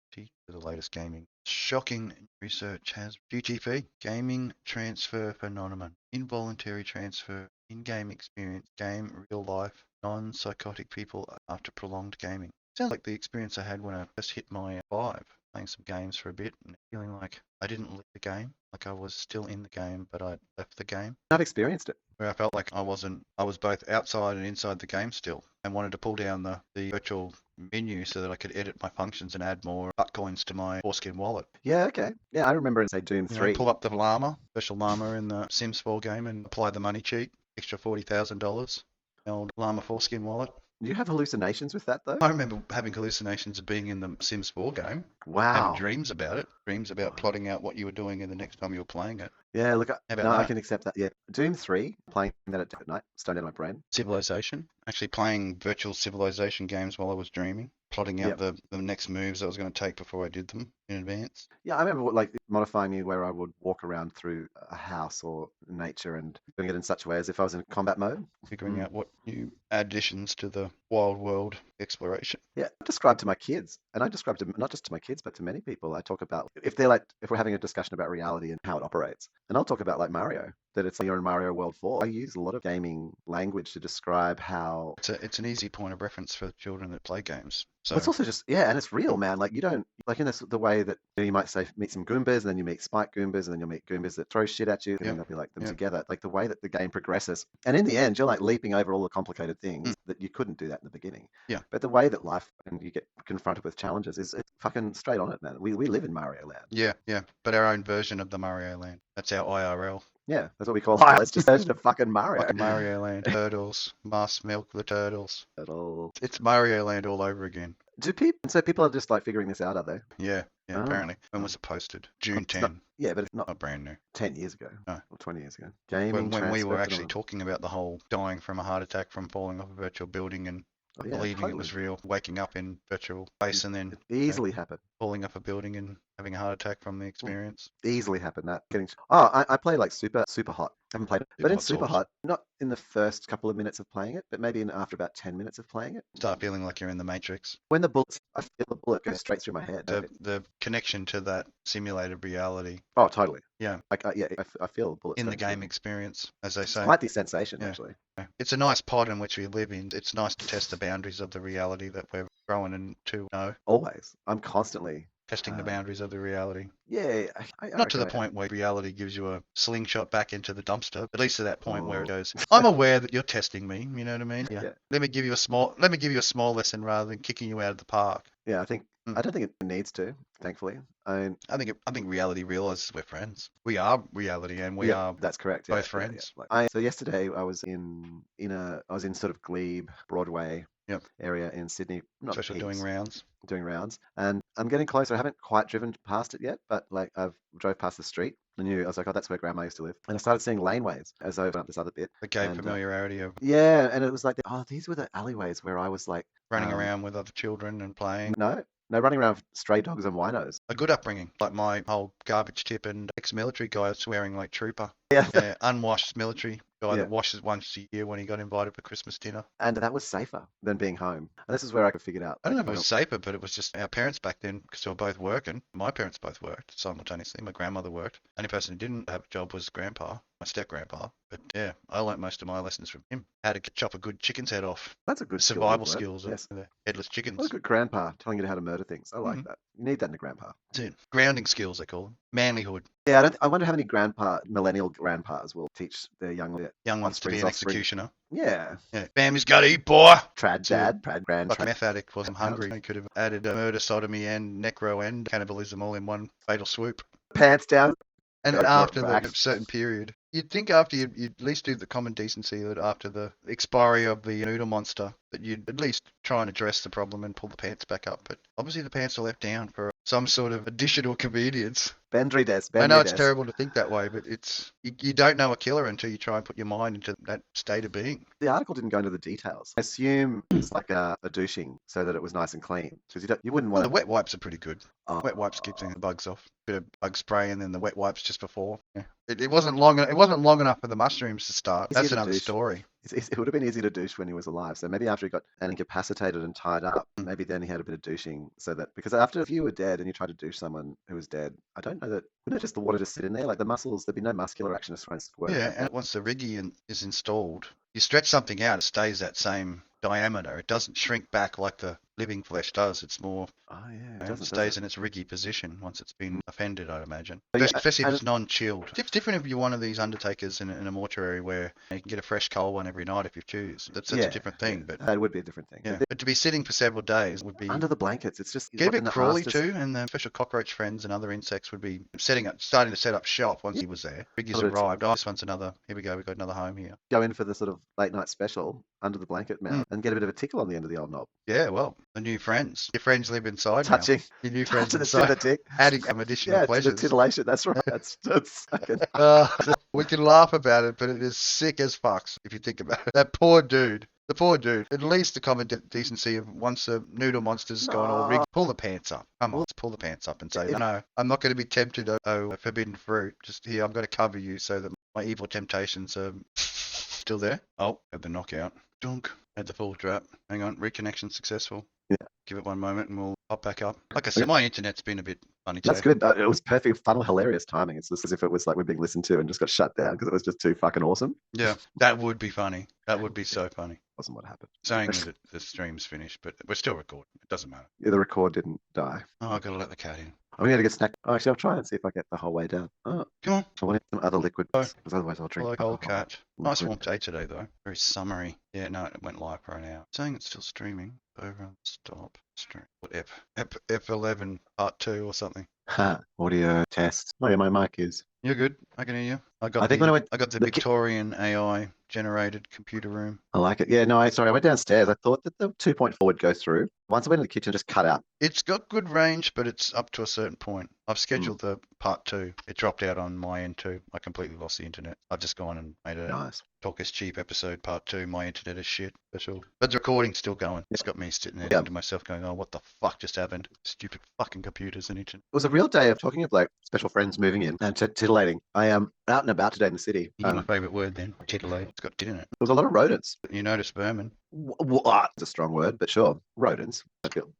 to the latest gaming. Shocking research has GTP, gaming transfer phenomenon, involuntary transfer, in-game experience, game, real life, non-psychotic people after prolonged gaming. Sounds like the experience I had when I first hit my 5, playing some games for a bit and feeling like I didn't leave the game, like I was still in the game, but I left the game. I've experienced it. Where I felt like I was both outside and inside the game still, and wanted to pull down the virtual menu so that I could edit my functions and add more Bitcoins to my foreskin wallet. Yeah, okay. Yeah, I remember in, say, Doom 3. Pull up the llama, special llama in the Sims 4 game and apply the money cheat. extra $40,000. Old llama foreskin wallet. Do you have hallucinations with that though? I remember having hallucinations of being in the Sims 4 game. Having Wow. dreams about it. Dreams about plotting out what you were doing in the next time you were playing it. Yeah, look, How about no, I that? can accept that. Yeah, Doom 3, playing that at night, stoned out of my brain. Civilization. Actually playing virtual Civilization games while I was dreaming. Plotting out Yep. the next moves I was going to take before I did them in advance. Yeah, I remember like modifying me where I would walk around through a house or nature and doing it in such a way as if I was in combat mode. Figuring out what new additions to the wild world exploration. Yeah, I describe to my kids, and I describe to not just to my kids, but to many people. I talk about if they're like if we're having a discussion about reality and how it operates, and I'll talk about like Mario, that it's like you're in Mario World 4. I use a lot of gaming language to describe how It's an easy point of reference for children that play games. So Well, it's also just and it's real, man. Like you don't like in this the way that you might say meet some Goombas, and then you meet Spike Goombas, and then you'll meet Goombas that throw shit at you, and then they'll be like them together. Like the way that the game progresses, and in the end, you're like leaping over all the complicated things that you couldn't do that in the beginning. Yeah. But the way that life and you get confronted with challenges is it's fucking straight on it, man. We live in Mario Land. Yeah, but our own version of the Mario Land. That's our IRL. Yeah, that's what we call it. It's just a version of fucking Mario. Fucking Mario Land. Turtles. Must milk the turtles. It'll... It's Mario Land all over again. So people are just like figuring this out, are they? Yeah, apparently. When was it posted? June 10. Yeah, but it's not Not brand new. 10 years ago No. or 20 years ago. Gaming When we were transfer actually phenomenon. talking about the whole dying from a heart attack from falling off a virtual building and Oh, yeah, believing it totally. was real, waking up in virtual space and then It easily happened. falling off a building and having a heart attack from the experience. Easily happened. That getting. Oh, I play like super hot. I haven't played it, but in Hot's super awesome. hot, not in the first couple of minutes of playing it, but maybe after about 10 minutes of playing it. Start feeling like you're in the Matrix. When I feel the bullet go straight through my head. The connection to that simulated reality. Oh, totally. Yeah. Like I feel the bullet in the straight through game me. experience, as they say. Quite the sensation, Yeah. actually. It's a nice pod in which we live in. It's nice to test the boundaries of the reality that we're growing into. No, Always. I'm constantly testing the boundaries of the reality. Yeah. Not to the point where reality gives you a slingshot back into the dumpster, but at least to that point where it Oh. goes, I'm aware that you're testing me. You know what I mean? Yeah. Let me give you a small lesson rather than kicking you out of the park. Yeah, I don't think it needs to, thankfully. I think reality realizes we're friends. We are reality, and we are that's correct. both friends. So yesterday I was in sort of Glebe Broadway area in Sydney, not Especially heaps, doing rounds. and I'm getting closer. I haven't quite driven past it yet, but like I've drove past the street. I was like, oh, that's where Grandma used to live, and I started seeing laneways as I opened up this other bit. The gay familiarity of Yeah, and it was like, these were the alleyways where I was like running around with other children and playing. No, running around with stray dogs and winos. A good upbringing, like my whole garbage tip and ex-military guy swearing like trooper. Yeah. Unwashed military guy that washes once a year when he got invited for Christmas dinner. And that was safer than being home. And this is where I could figure it out. I don't know if it was safer, but it was just our parents back then, because they were both working. My parents both worked simultaneously. My grandmother worked. The only person who didn't have a job was Grandpa, my step-grandpa. But yeah, I learnt most of my lessons from him. How to chop a good chicken's head off. That's a good survival skill, skills. Yes. The headless chickens. What a good grandpa telling you how to murder things. I like that. You need that in a grandpa. That's it. Grounding skills, they call them. Manlyhood. Yeah, I wonder how many millennial grandpas will teach their young ones to be an executioner. Yeah. Family's got to eat, boy. Trad dad, trad grand. Like a meth addict wasn't hungry. He could have added murder, sodomy, and necro and cannibalism all in one fatal swoop. Pants down. And after the certain period, you'd think after you'd at least do the common decency that after the expiry of the noodle monster, that you'd at least try and address the problem and pull the pants back up. But obviously the pants are left down for some sort of additional convenience. I know it's terrible to think that way, but you don't know a killer until you try and put your mind into that state of being. The article didn't go into the details. I assume it's like a douching so that it was nice and clean, because you wouldn't want the wet wipes are pretty good. Wet wipes keep the bugs off. Bit of bug spray and then the wet wipes just before. Yeah. It wasn't long enough for the mushrooms to start. That's another story. It would have been easy to douche when he was alive. So maybe after he got incapacitated and tied up, maybe then he had a bit of douching. Because if you were dead and you tried to douche someone who was dead, I don't know that wouldn't just the water just sit in there, like the muscles, there'd be no muscular action to work. Yeah, and once the riggy is installed, you stretch something out, it stays that same diameter. It doesn't shrink back like the living flesh does. It's more, Oh yeah, it it doesn't, does stays it? in its riggy position once it's been offended, I'd imagine. Oh, yeah, Especially if and it's non-chilled. It's different if you're one of these undertakers in a mortuary where you can get a fresh cold one every night if you choose. That's a yeah, different yeah, thing. But that would be a different thing. yeah, but to be sitting for several days would be Under the blankets, it's just get a what bit in the crawly ass just. too, and the special cockroach friends and other insects would be starting to set up shop once Yeah, he was there. Biggy's sort of arrived. Oh, this one's another. Here we go. We've got another home here. go in for the sort of late night special under the blanket Mm. mount and get a bit of a tickle on the end of the old knob. Yeah, well, the new friends. Your friends live inside now. Touching, Your new friends touching the inside. tick. Adding some additional Yeah, to the pleasures. titillation. That's right. That's fucking. We can laugh about it, but it is sick as fucks if you think about it. That poor dude. The poor dude. At least the common decency of once the noodle monster's gone all rigged, pull the pants up. Come on, let's pull the pants up and say, no, I'm not going to be tempted. Oh, forbidden fruit. Just here, I'm going to cover you so that my evil temptations are still there. Oh, had the knockout. Dunk. Had the full drop. Hang on, reconnection successful. Yeah. Give it one moment and we'll pop back up. Like I said, my internet's been a bit funny today. That's good. It was perfect, fun, hilarious timing. It's just as if it was like we're being listened to and just got shut down because it was just too fucking awesome. Yeah, that would be funny. That would be so funny. Wasn't what happened. Saying that the stream's finished, but we're still recording. It doesn't matter. Yeah, the record didn't die. Oh, I've got to let the cat in. I'm going to get snack. Oh, actually, I'll try and see if I get the whole way down. Oh, Come on. I want some other liquid Oh. because otherwise I'll drink. Hello, cold cat. Nice Liquid. warm day today, though. Very summery. Yeah, no, it went live for an hour. Saying it's still streaming. Over on stop. Stream. What F11 part 2 or something. Ha, audio test. Oh yeah, my mic is. You're good. I can hear you. I got the the Victorian AI generated computer room. I like it. Yeah, no, I went downstairs. I thought that the 2.4 would go through. Once I went in the kitchen, it just cut out. It's got good range, but it's up to a certain point. I've scheduled the part 2. It dropped out on my end too. I completely lost the internet. I've just gone and made a Nice. Talk is Cheap episode part 2. My internet is shit. Special. But the recording's still going. It's got me sitting there thinking to myself going, oh, what the fuck just happened? Stupid fucking computers and internet. It was a real day of talking of like special friends moving in and titillating. I am out and about today in the city. You got my favourite word then. Titillate. It's got tit in it. There was a lot of rodents. You noticed vermin. It's a strong word, but sure, rodents.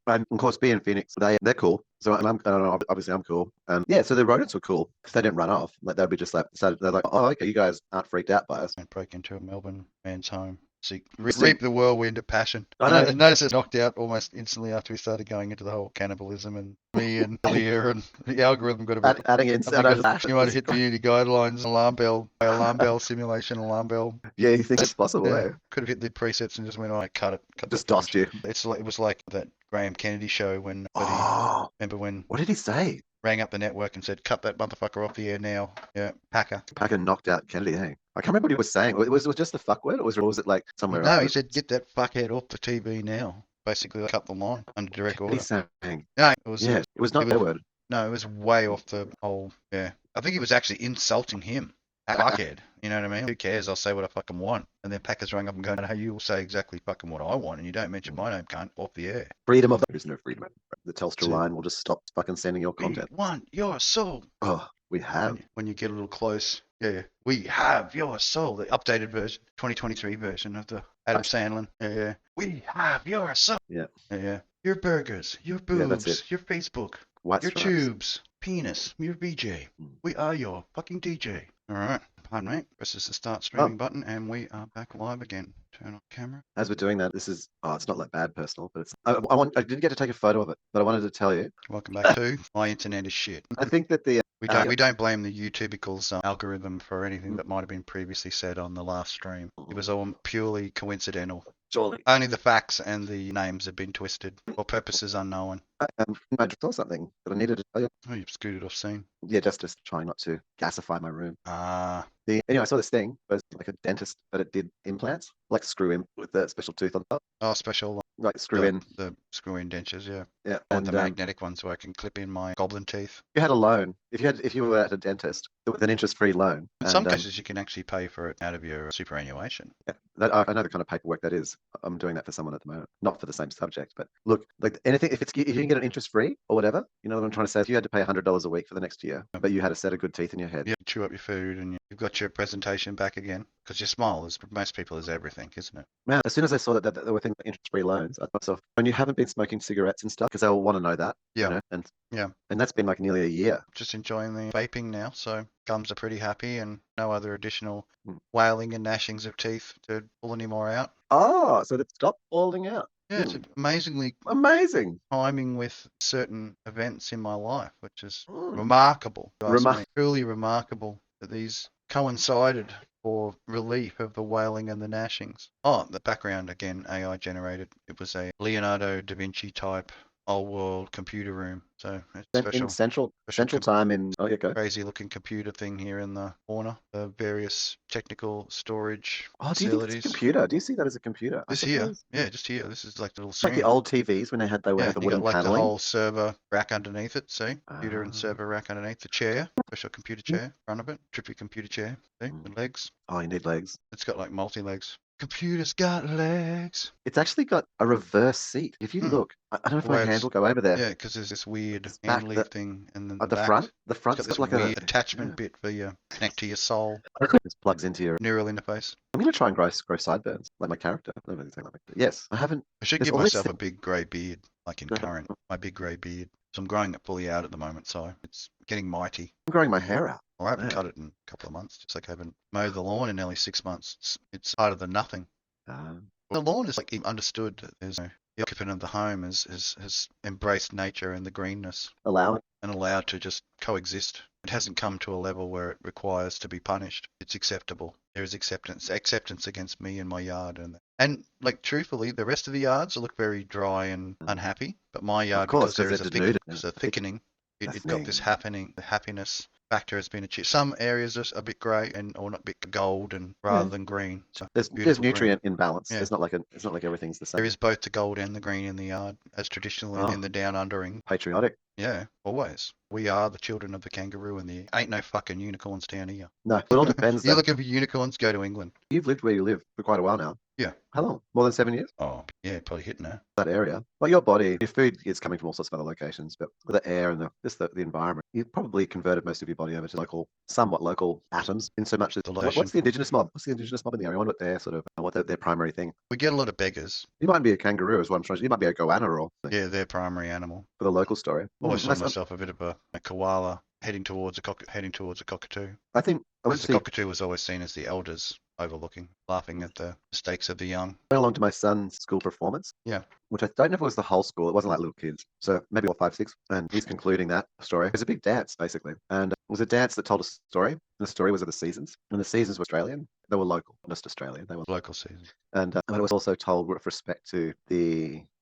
And of course, being Phoenix, they're cool. So obviously I'm cool. And yeah, so the rodents were cool because they didn't run off. Like they'd be just like, they're like, oh, okay, you guys aren't freaked out by us. And break into a Melbourne man's home. Reap the whirlwind of passion. I know. Notice it knocked out almost instantly after we started going into the whole cannibalism and me and Leah and the algorithm got a bit. Adding in You might have hit community guidelines, alarm bell simulation, alarm bell. Yeah, you think it's possible? Yeah. Eh? Could have hit the presets and just went, oh, cut it. Just dossed you. It was like that Graham Kennedy show when. Remember when? What did he say? Rang up the network and said, cut that motherfucker off the air now. Yeah, Packer knocked out Kennedy, hey? I can't remember what he was saying. Was it just the fuck word or was it like somewhere else? No, he said, get that fuckhead off the TV now. Basically, cut the line under direct order. What saying? No, it was not their word. No, it was way off the whole, I think he was actually insulting him. Fuckhead. You know what I mean? Who cares? I'll say what I fucking want. And then Packers rang up and go, no, you will say exactly fucking what I want and you don't mention my name, cunt, off the air. Freedom of... There's no freedom. The Telstra line will just stop fucking sending your content. We want your soul. Oh, we have. When you get a little close. Yeah. We have your soul. The updated version, 2023 version of the Adam Sandler. Yeah. We have your soul. Yeah. Yeah. Your burgers, your boobs, your Facebook, your tubes, penis, your VJ. We are your fucking DJ. All right. Pardon me. This is the start streaming button, and we are back live again. Turn on camera. As we're doing that, this is it's not like bad personal, but it's I didn't get to take a photo of it, but I wanted to tell you. Welcome back to My Internet is Shit. I think that the we don't blame the YouTubicals algorithm for anything that might have been previously said on the last stream. It was all purely coincidental. Surely. Only the facts and the names have been twisted for purposes unknown. I just saw something that I needed to tell you. Oh, you've scooted off scene. Yeah, just trying not to gasify my room. Anyway, I saw this thing. It was like a dentist, but it did implants, like screw in with the special tooth on top. Oh, special. Like screw in. The screw in dentures, yeah. Yeah. And the magnetic ones where I can clip in my goblin teeth. If you had a loan, if you were at a dentist with an interest-free loan. In some cases, you can actually pay for it out of your superannuation. Yeah, I know the kind of paperwork that is. I'm doing that for someone at the moment, not for the same subject, but look, like anything, if you can get an interest-free or whatever, you know what I'm trying to say. If you had to pay $100 a week for the next year, but you had a set of good teeth in your head, you chew up your food and you've got your presentation back again. Because your smile is, most people, is everything, isn't it? Man, as soon as I saw that there were things like interest-free loans, I thought myself, when you haven't been smoking cigarettes and stuff, because they'll want to know that. Yeah. You know? And that's been like nearly a year. Just enjoying the vaping now, so gums are pretty happy and no other additional wailing and gnashings of teeth to pull any more out. Oh, so they've stopped falling out. Yeah, it's amazingly Amazing. timing with certain events in my life, which is Mm. remarkable. Truly remarkable that these coincided for relief of the wailing and the gnashings. Oh, the background again, AI generated. It was a Leonardo da Vinci type old world computer room. So it's In special Central Time in. Oh, yeah, go. crazy looking computer thing here in the corner. The various technical storage Oh, do you think it's a facilities. computer? Do you see that as a computer? I This here, suppose. yeah, just here. This is like the little Like the screen. old TVs when they would Yeah, have the you got wooden like the paneling. whole server rack underneath it, see? Computer and Ah. server rack underneath the chair, special computer chair in front of it, trippy computer chair, see? The legs. Oh, you need legs. It's got like multi-legs. Computer's got legs. It's actually got a reverse seat. If you look, I don't know if my hand will go over there. Yeah, because there's this weird It's hand back, leaf thing, and then at the the back. front. The It's got front's this got like weird a attachment bit for you connect to your soul. This plugs into your Neural interface. I'm gonna try and grow sideburns like my character. I don't know exactly like that. Yes, I haven't. I should There's give all these myself a big grey beard, like in current. My big grey beard. So I'm growing it fully out at the moment, so it's getting mighty. I'm growing my hair out. Well, I haven't Yeah. cut it in a couple of months, just like I haven't mowed the lawn in nearly 6 months. It's harder than nothing. The lawn is like understood that there's the occupant of the home has embraced nature and the greenness Allow it. and allowed to just coexist. It hasn't come to a level where it requires to be punished. It's acceptable. There is acceptance against me in my yard, and like truthfully, the rest of the yards look very dry and unhappy. But my yard, because there is a thickening, it got this happiness factor has been achieved. Some areas are a bit grey or not a bit gold and rather than green. So there's nutrient imbalance. Yeah. It's not like everything's the same. There is both the gold and the green in the yard, as traditionally in the down undering. Patriotic. Yeah, always. We are the children of the kangaroo, and ain't no fucking unicorns down here. No, it all depends. You're looking for unicorns, go to England. You've lived where you live for quite a while now. Yeah. How long? More than 7 years? Oh, yeah, probably hitting her. That area. Well, your body, your food is coming from all sorts of other locations, but with the air and the environment, you've probably converted most of your body over to somewhat local atoms in so much as what's the indigenous mob? What's the indigenous mob in the area? I wonder what their primary thing. We get a lot of beggars. You might be a kangaroo is what I'm trying to. You might be a goanna or yeah, their primary animal. For the local story. Always saw myself a bit of a koala heading towards a cockatoo. I think the cockatoo was always seen as the elders overlooking, laughing at the mistakes of the young. Went along to my son's school performance. Yeah. Which I don't know if it was the whole school. It wasn't like little kids. So maybe all 5, 6. And he's concluding that story. It was a big dance, basically. And it was a dance that told a story. And the story was of the seasons. And the seasons were Australian. They were local, not just Australian. They were local seasons. And it was also told with respect to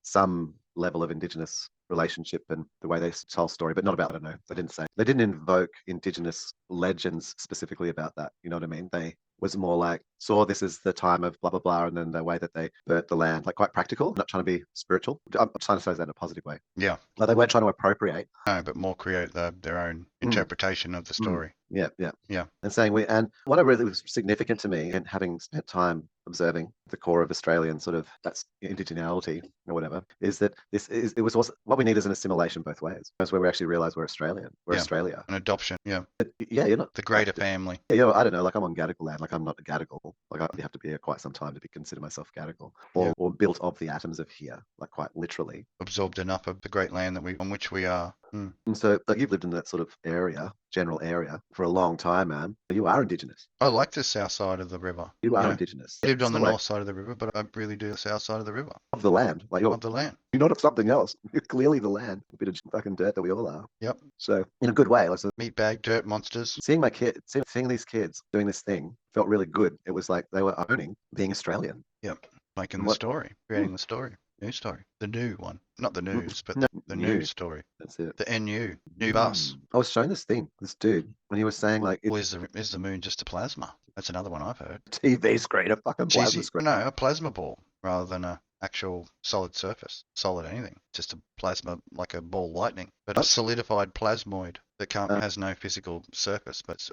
some level of Indigenous relationship and the way they tell story, but not about, I don't know, they didn't say. They didn't invoke Indigenous legends specifically about that. You know what I mean? They was more like, this is the time of blah, blah, blah, and then the way that they burnt the land, like quite practical, not trying to be spiritual. I'm trying to say that in a positive way. Yeah. Like they weren't trying to appropriate. No, but more create their own interpretation of the story. Yeah. And saying and what really was significant to me, and having spent time observing the core of Australian that's indigeneity or whatever, is that it was also, what we need is an assimilation both ways. That's where we actually realize we're Australian. We're Australia. An adoption. Yeah. Yeah, you're not the greater family. Yeah, I don't know. Like I'm on Gadigal land. Like I'm not a Gadigal. Like I have to be here quite some time to consider myself Gadigal, or built of the atoms of here, like quite literally absorbed enough of the great land on which we are. And so, you've lived in that sort of general area, for a long time, man. You are Indigenous. I like the south side of the river. You are Indigenous. I lived on the north side of the river, but I really do the south side of the river. Of the land. Of the land. You're not of something else. You're clearly the land. A bit of fucking dirt that we all are. Yep. So, in a good way. Meatbag, dirt monsters. Seeing these kids doing this thing felt really good. It was like they were owning being Australian. Yep. Making the story. Creating the story. New story. The new one. Not the news, but the new story. That's it. The NU. New bus. I was showing this dude, when he was saying is the moon just a plasma? That's another one I've heard. TV screen, a fucking plasma screen. No, a plasma ball rather than a actual solid surface. Solid anything. Just a plasma, like a ball lightning. But a solidified plasmoid that has no physical surface, but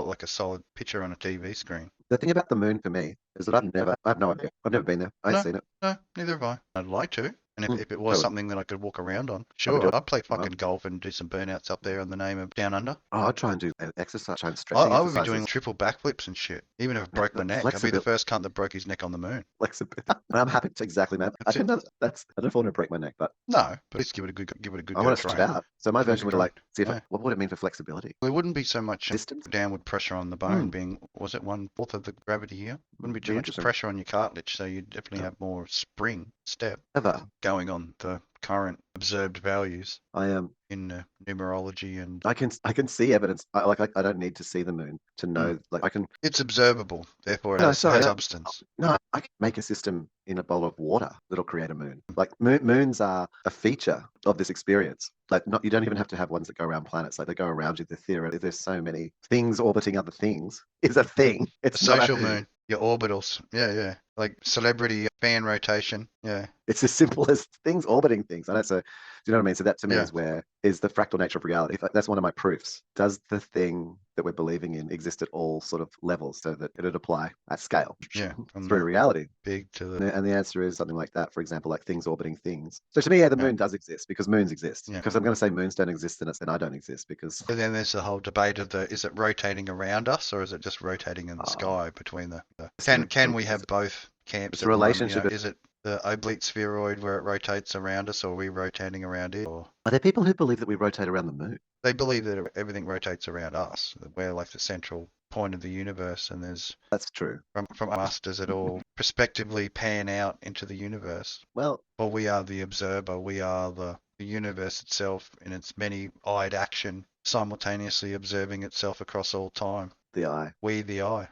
like a solid picture on a TV screen. The thing about the moon for me is that I have no idea. I've never been there. I ain't seen it. No, neither have I. I'd like to. And if it was something that I could walk around on, sure, I'd play fucking golf and do some burnouts up there in the name of Down Under. Oh, I'd try and do exercise, try and stretch. I would be doing triple backflips and shit. Even if I broke my neck, I'd be the first cunt that broke his neck on the moon. Flexibility. I'm happy to exactly, man. I don't know if I want to break my neck, but no, but let's give it a good I want to stretch it out. So my version would see what would it mean for flexibility? Well, it wouldn't be so much distance, downward pressure on the bone being, was it 1/4 of the gravity here? Wouldn't be too much pressure on your cartilage, so you'd definitely have more spring. step Ever. going on the current observed values I am. in numerology and I can see evidence. I don't need to see the moon to know. Like I can. it's observable, therefore it No, has sorry. substance. No, I can make a system in a bowl of water that'll create a moon. Like moons are a feature of this experience. Like not, you don't even have to have ones that go around planets. Like they go around you. The theory, there's so many things orbiting other things is a thing. A It's not social a. moon, your orbitals. Yeah, yeah. Like celebrity fan rotation. Yeah. It's as simple as things orbiting things. I know. So, do you know what I mean? So that to me Yeah. is the fractal nature of reality. That's one of my proofs. Does the thing that we're believing in exist at all sort of levels so that it would apply at scale Yeah. From through the reality? big to the And the answer is something like that. For example, like things orbiting things. So to me, yeah, the yeah. moon does exist because moons exist. Yeah. Because I'm going to say moons don't exist, then I don't exist because But then there's the whole debate of is it rotating around us or is it just rotating in the uh, sky between the it's can we have both camps it's a at the moment? You know, relationship. is it the oblique spheroid where it rotates around us, or are we rotating around it? Or Are there people who believe that we rotate around the moon? they believe that everything rotates around us. That we're like the central point of the universe, and there's That's true. from us does it all prospectively pan out into the universe? Well, Well, we are the observer. We are the universe itself in its many-eyed action, simultaneously observing itself across all time. the eye. We, the eye.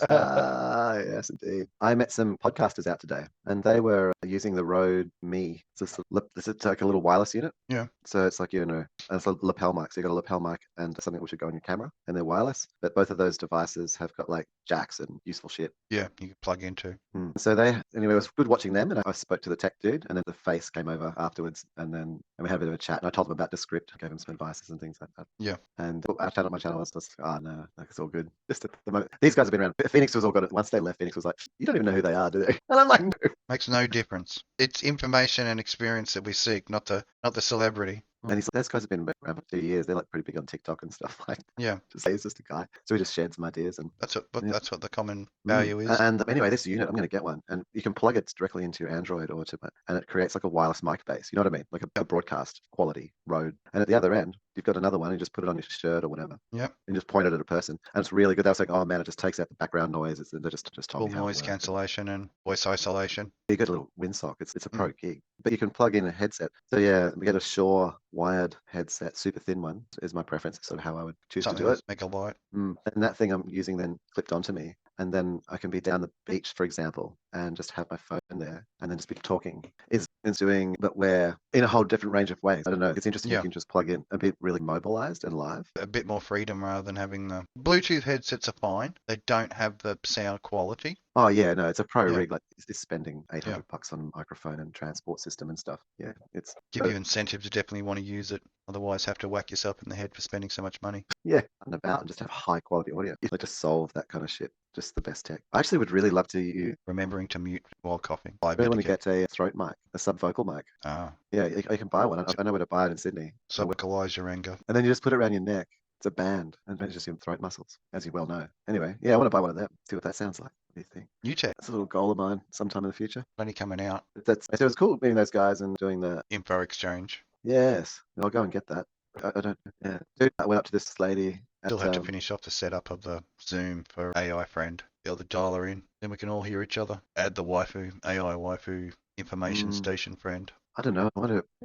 Yes, indeed. I met some podcasters out today, and they were using the Rode Me. It's like a little wireless unit. Yeah. So it's like, it's a lapel mic. So you got a lapel mic and something which would go on your camera, and they're wireless. But both of those devices have got like jacks and useful shit. Yeah, you can plug into. So anyway, it was good watching them, and I spoke to the tech dude, and then the face came over afterwards, and we had a bit of a chat, and I told him about the script, gave him some advices and things like that. Yeah. And I chatted on my channel, and was oh no, like it's all good. Just at the moment, these guys have been around. Phoenix was all good. Once they left, Phoenix was like, you don't even know who they are, do they? And I'm like, no. Makes no difference. It's information and experience that we seek, not the celebrity. And he's like, those guys have been around for 2 years. They're like pretty big on TikTok and stuff. Like, Yeah, he's just a guy. So we just shared some ideas, and that's yeah. that's what the common value is. And anyway, this unit, I'm going to get one, and you can plug it directly into your Android and it creates like a wireless mic base. You know what I mean? Like a broadcast quality Rode. And at the other end, you've got another one, and you just put it on your shirt or whatever. Yep. And just point it at a person, and it's really good. They was like, oh man, it just takes out the background noise. They just told Full me how noise cancellation and voice isolation. you get a little windsock. It's a pro gig, but you can plug in a headset. So yeah, we get a Shure wired headset, super thin one is my preference. Sort of how I would choose Something to do it. make a light. And that thing I'm using then clipped onto me, and then I can be down the beach, for example, and just have my phone there, and then just be talking. Is doing, but we're in a whole different range of ways. I don't know. It's interesting. Yeah. You can just plug in and be really mobilized and live. A bit more freedom rather than having the Bluetooth headsets are fine. They don't have the sound quality. Oh yeah, no, it's a pro Yeah. rig. Like it's spending $800 on microphone and transport system and stuff. Yeah, it's Give you incentive to definitely want to use it. Otherwise, have to whack yourself in the head for spending so much money. yeah, and about and just have high quality audio. Like just solve that kind of shit. Just the best tech. I actually would really love to. Remembering to mute while coughing. I really want to get a throat mic, a subvocal mic. Ah, Yeah, you can buy one. I know where to buy it in Sydney. so vocalize your anger. And then you just put it around your neck. It's a band, and it's just your throat muscles, as you well know. Anyway, yeah, I want to buy one of them. See what that sounds like. What do you think? New tech, That's a little goal of mine sometime in the future. plenty coming out. So it was cool meeting those guys and doing the. Info exchange. Yes, I'll go and get that. I don't. Yeah, dude, I went up to this lady. Still have to finish off the setup of the Zoom for AI friend. Be able to dial her in. Then we can all hear each other. Add the waifu, AI waifu information station friend. I don't know.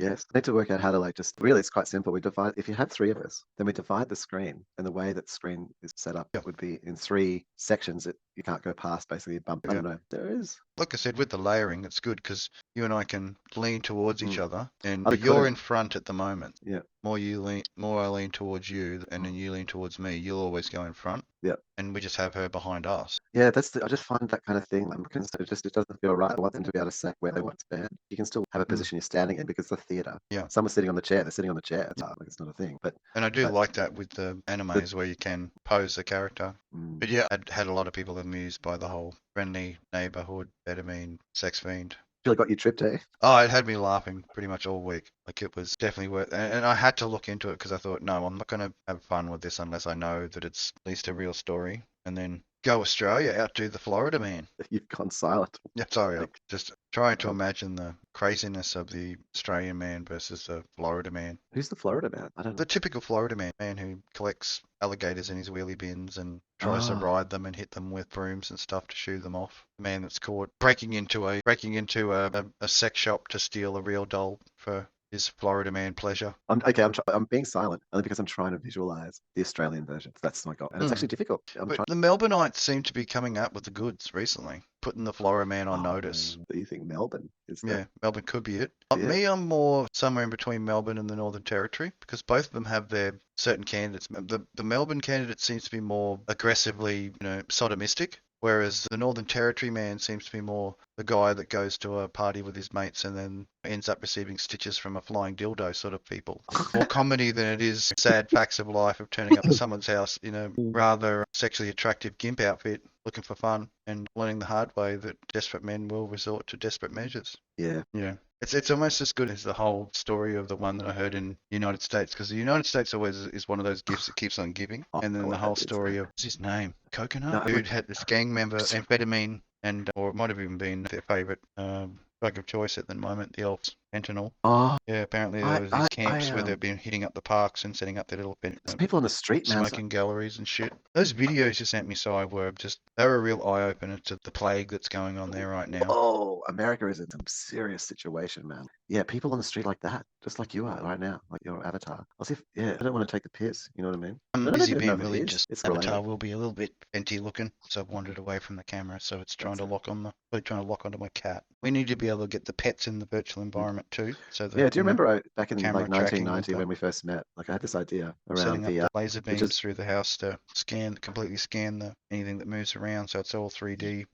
Yes. I need to work out how to really, it's quite simple. If you had three of us, then we divide the screen. And the way that screen is set up would be in 3 sections that you can't go past, basically. I don't know. There is. Like I said, with the layering, it's good because you and I can lean towards each other. And I you're could've- in front at the moment. Yeah. More I lean towards you, and then you lean towards me. You'll always go in front. Yeah. And we just have her behind us. Yeah, I just find that kind of thing. It doesn't feel right. I want them to be able to say where they want to stand. You can still have a position you're standing in because it's a theater. Yeah. Someone's sitting on the chair. They're sitting on the chair. It's like it's not a thing. And I do like that with the animes where you can pose the character. But yeah, I had a lot of people amused by the whole friendly neighborhood, betamine, sex fiend. Really got you tripped, eh? Oh, it had me laughing pretty much all week. Like it was definitely worth, and I had to look into it because I thought, no, I'm not going to have fun with this unless I know that it's at least a real story. And then Go Australia, outdo the Florida man. You've gone silent. Yeah, sorry, I'm Like, just trying to oh, imagine the craziness of the Australian man versus the Florida man. who's the Florida man? I don't The know. typical Florida man who collects alligators in his wheelie bins and tries to Oh, ride them and hit them with brooms and stuff to shoo them off. The man that's caught breaking into a sex shop to steal a real doll for his Florida man pleasure. I'm being silent only because I'm trying to visualize the Australian version. That's my goal, and it's Hmm. actually difficult. I'm But trying. the Melbourneites seem to be coming up with the goods recently, putting the Florida man on Oh, notice. do you think Melbourne is that? Yeah, Melbourne could be it. Yeah. Me, I'm more somewhere in between Melbourne and the Northern Territory because both of them have their certain candidates. The Melbourne candidate seems to be more aggressively, sodomistic, whereas the Northern Territory man seems to be more the guy that goes to a party with his mates and then ends up receiving stitches from a flying dildo sort of people. More comedy than it is sad facts of life of turning up to someone's house in a rather sexually attractive gimp outfit looking for fun and learning the hard way that desperate men will resort to desperate measures. Yeah. Yeah. It's almost as good as the whole story of the one that I heard in the United States, because the United States always is one of those gifts that keeps on giving. Oh, And then the God, whole that is. story of, what's his name? Coconut? No, Dude had this gang member, amphetamine, or it might have even been their favorite drug of choice at the moment, the elves, fentanyl. oh, Yeah, apparently there I, was these I, camps where they've been hitting up the parks and setting up their little there's people on the street, man. smoking galleries and shit. Those videos you sent me, Si, they were a real eye opener to the plague that's going on there right now. Oh, America is in some serious situation, man. Yeah, people on the street like that, just like you are right now, like your avatar. As if, yeah, I don't want to take the piss. You know what I mean? I I'm don't busy even know being if it is. religious. It's Avatar related. will be a little bit fenty looking, so I've wandered away from the camera. So it's trying That's to it. trying to lock onto my cat. We need to be able to get the pets in the virtual Mm. environment too, so Yeah, that do you remember back in camera like tracking with 1990 when we first met? Like I had this idea around setting up the VR, laser which beams is through the house to completely scan anything that moves around, so it's all 3D.